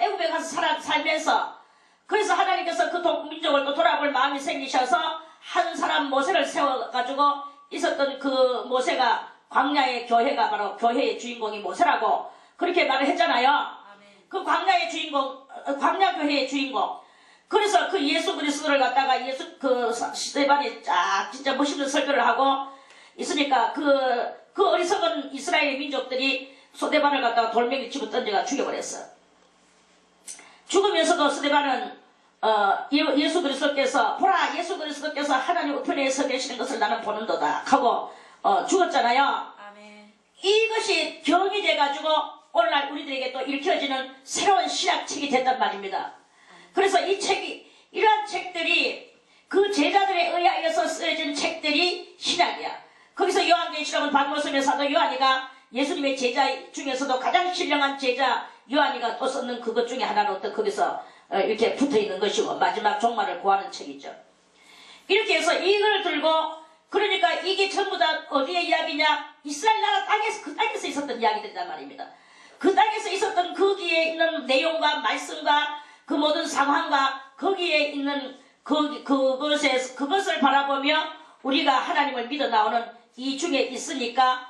[SPEAKER 1] 애굽에 가서 살면서 그래서 하나님께서 그 민족을 또 돌아볼 마음이 생기셔서 한 사람 모세를 세워가지고 있었던 그 모세가 광야의 교회가 바로 교회의 주인공이 모세라고 그렇게 말을 했잖아요.
[SPEAKER 2] 아멘.
[SPEAKER 1] 그 광야의 주인공, 광야 교회의 주인공. 그래서 그 예수 그리스도를 갖다가 스데반이 진짜 멋있는 설교를 하고 있으니까 그 어리석은 이스라엘 민족들이 스데반을 갖다가 돌멩이 집어 던져가 죽여버렸어. 죽으면서도 스데반은 예수 그리스도께서 보라 예수 그리스도께서 하나님 우편에 서 계시는 것을 나는 보는도다 하고 죽었잖아요.
[SPEAKER 2] 아멘.
[SPEAKER 1] 이것이 경이 돼가지고 오늘날 우리들에게 또 읽혀지는 새로운 신약책이 됐단 말입니다. 그래서 이러한 책들이 그 제자들에 의하여서 쓰여진 책들이 신약이야. 거기서 요한계시록은 박모섬의 사도 요한이가 예수님의 제자 중에서도 가장 신령한 제자 요한이가 또 썼는 그것 중에 하나로 또 거기서 이렇게 붙어있는 것이고 마지막 종말을 구하는 책이죠. 이렇게 해서 이걸 들고 그러니까 이게 전부 다 어디의 이야기냐? 이스라엘 나라 땅에서 그 땅에서 있었던 이야기들이란 말입니다. 그 땅에서 있었던 거기에 있는 내용과 말씀과 그 모든 상황과 거기에 있는 그것을 바라보며 우리가 하나님을 믿어 나오는 이 중에 있으니까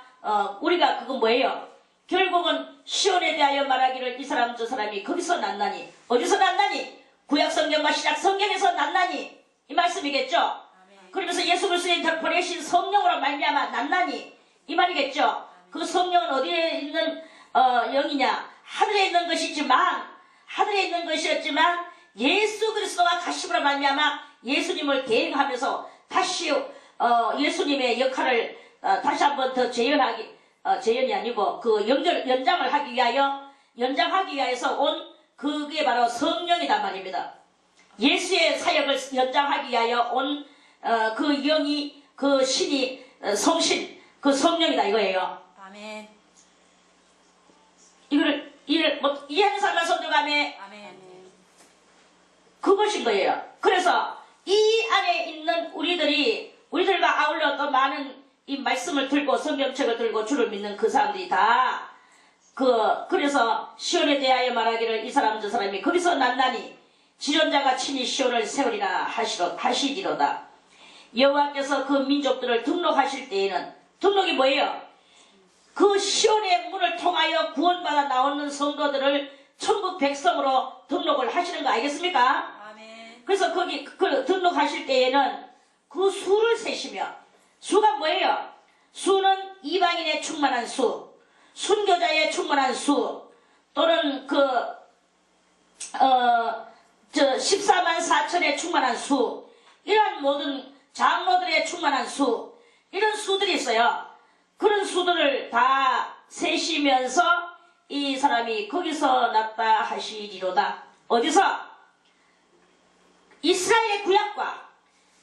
[SPEAKER 1] 우리가 그건 뭐예요? 결국은 시온에 대하여 말하기를 이 사람 저 사람이 거기서 났나니 어디서 났나니? 구약성경과 신약성경에서 났나니 이 말씀이겠죠?
[SPEAKER 2] 아멘.
[SPEAKER 1] 그러면서 예수 그리스도의 보내신 성령으로 말미암아 났나니 이 말이겠죠? 그 성령은 어디에 있는 영이냐? 하늘에 있는 것이었지만 예수 그리스도가 가심으로 말미암아 예수님을 대행하면서 다시 예수님의 역할을 다시 한번 더 재현이 아니고 연장을 하기 위하여서 온 그게 바로 성령이단 말입니다. 예수의 사역을 연장하기 위하여 온 그 영이 그 신이 성신 그 성령이다 이거예요.
[SPEAKER 2] 아멘.
[SPEAKER 1] 이거를 이해하는 사람만 손들어가며
[SPEAKER 2] 아멘.
[SPEAKER 1] 그것인 거예요. 그래서 이 안에 있는 우리들과 아울러 또 많은 이 말씀을 들고 성경책을 들고 주를 믿는 그 사람들이 다 그래서 시온에 대하여 말하기를 이 사람 저 사람이 거기서 났나니 지존자가 친히 시온을 세우리라 하시리로다. 여호와께서 그 민족들을 등록하실 때에는 등록이 뭐예요? 그 시온의 문을 통하여 구원받아 나오는 성도들을 천국 백성으로 등록을 하시는 거 알겠습니까?
[SPEAKER 2] 아멘.
[SPEAKER 1] 그래서 거기 등록하실 때에는 그 수를 세시며 수가 뭐예요? 수는 이방인의 충만한 수, 순교자의 충만한 수, 또는 14만 4천의 충만한 수, 이러한 모든 장로들의 충만한 수, 이런 수들이 있어요. 그런 수들을 다 세시면서 이 사람이 거기서 났다 하시리로다. 어디서? 이스라엘의 구약과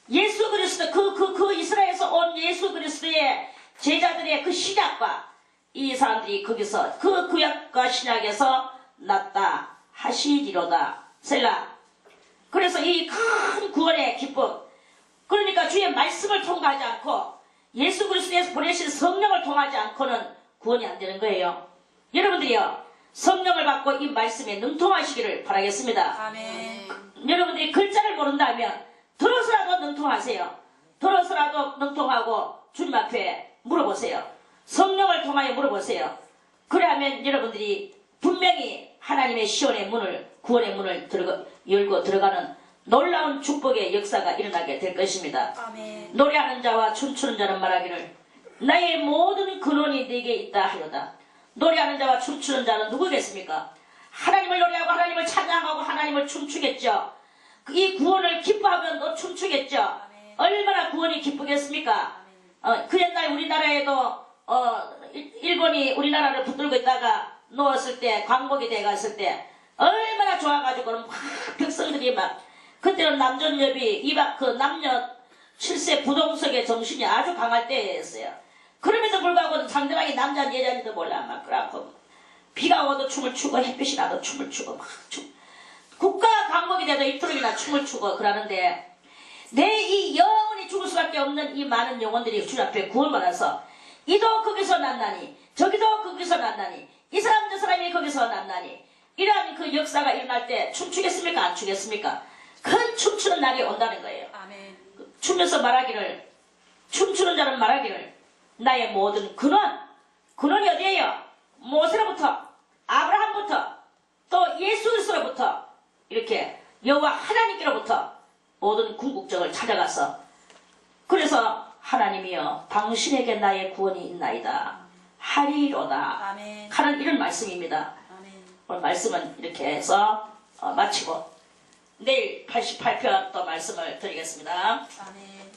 [SPEAKER 1] 예수 그리스도 그 이스라엘에서 온 예수 그리스도의 제자들의 그 신약과 이 사람들이 거기서 그 구약과 신약에서 났다 하시리로다. 셀라. 그래서 이 큰 구원의 기쁨, 그러니까 주의 말씀을 통과하지 않고 예수 그리스도에서 보내신 성령을 통하지 않고는 구원이 안 되는 거예요. 여러분들이요, 성령을 받고 이 말씀에 능통하시기를 바라겠습니다.
[SPEAKER 2] 아멘.
[SPEAKER 1] 여러분들이 글자를 모른다면 들어서라도 능통하세요. 들어서라도 능통하고 주님 앞에 물어보세요. 성령을 통하여 물어보세요. 그래야면 여러분들이 분명히 하나님의 시온의 문을, 구원의 문을 열고 들어가는 놀라운 축복의 역사가 일어나게 될 것입니다.
[SPEAKER 2] 아멘.
[SPEAKER 1] 노래하는 자와 춤추는 자는 말하기를 나의 모든 근원이 네게 있다 하여다. 노래하는 자와 춤추는 자는 누구겠습니까? 하나님을 노래하고 하나님을 찬양하고 하나님을 춤추겠죠. 이 구원을 기뻐하면 또 춤추겠죠. 얼마나 구원이 기쁘겠습니까? 그 옛날 우리나라에도 일본이 우리나라를 붙들고 있다가 놓았을 때 광복이 돼갔을 때 얼마나 좋아가지고 막 백성들이 막 그때는 남존여비 그 남녀 7세 부동석의 정신이 아주 강할 때였어요. 그럼에도 불구하고 상대방이 남자인지 여자인지도 몰라 막 그래갖고 비가 와도 춤을 추고 햇빛이 나도 춤을 추고 막 국가 광복이 돼도 이토록이나 춤을 추고 그러는데 내 이 영원히 죽을 수밖에 없는 이 많은 영혼들이 주 앞에 구원을 받아서 이도 거기서 났나니 저기도 거기서 났나니 이 사람 저 사람이 거기서 났나니 이러한 그 역사가 일어날 때 춤추겠습니까? 안 추겠습니까? 큰 춤추는 날이 온다는 거예요.
[SPEAKER 2] 아멘.
[SPEAKER 1] 추면서 말하기를 춤추는 자는 말하기를 나의 모든 근원이 어디예요? 모세로부터 아브라함부터 또 예수 그리스도로부터 이렇게 여호와 하나님께로부터 모든 궁극적을 찾아가서 그래서 하나님이여 당신에게 나의 구원이 있나이다 하리로다
[SPEAKER 2] 아멘.
[SPEAKER 1] 하는 이런 말씀입니다.
[SPEAKER 2] 아멘.
[SPEAKER 1] 오늘 말씀은 이렇게 해서 마치고 내일 88편 또 말씀을 드리겠습니다.
[SPEAKER 2] 아멘.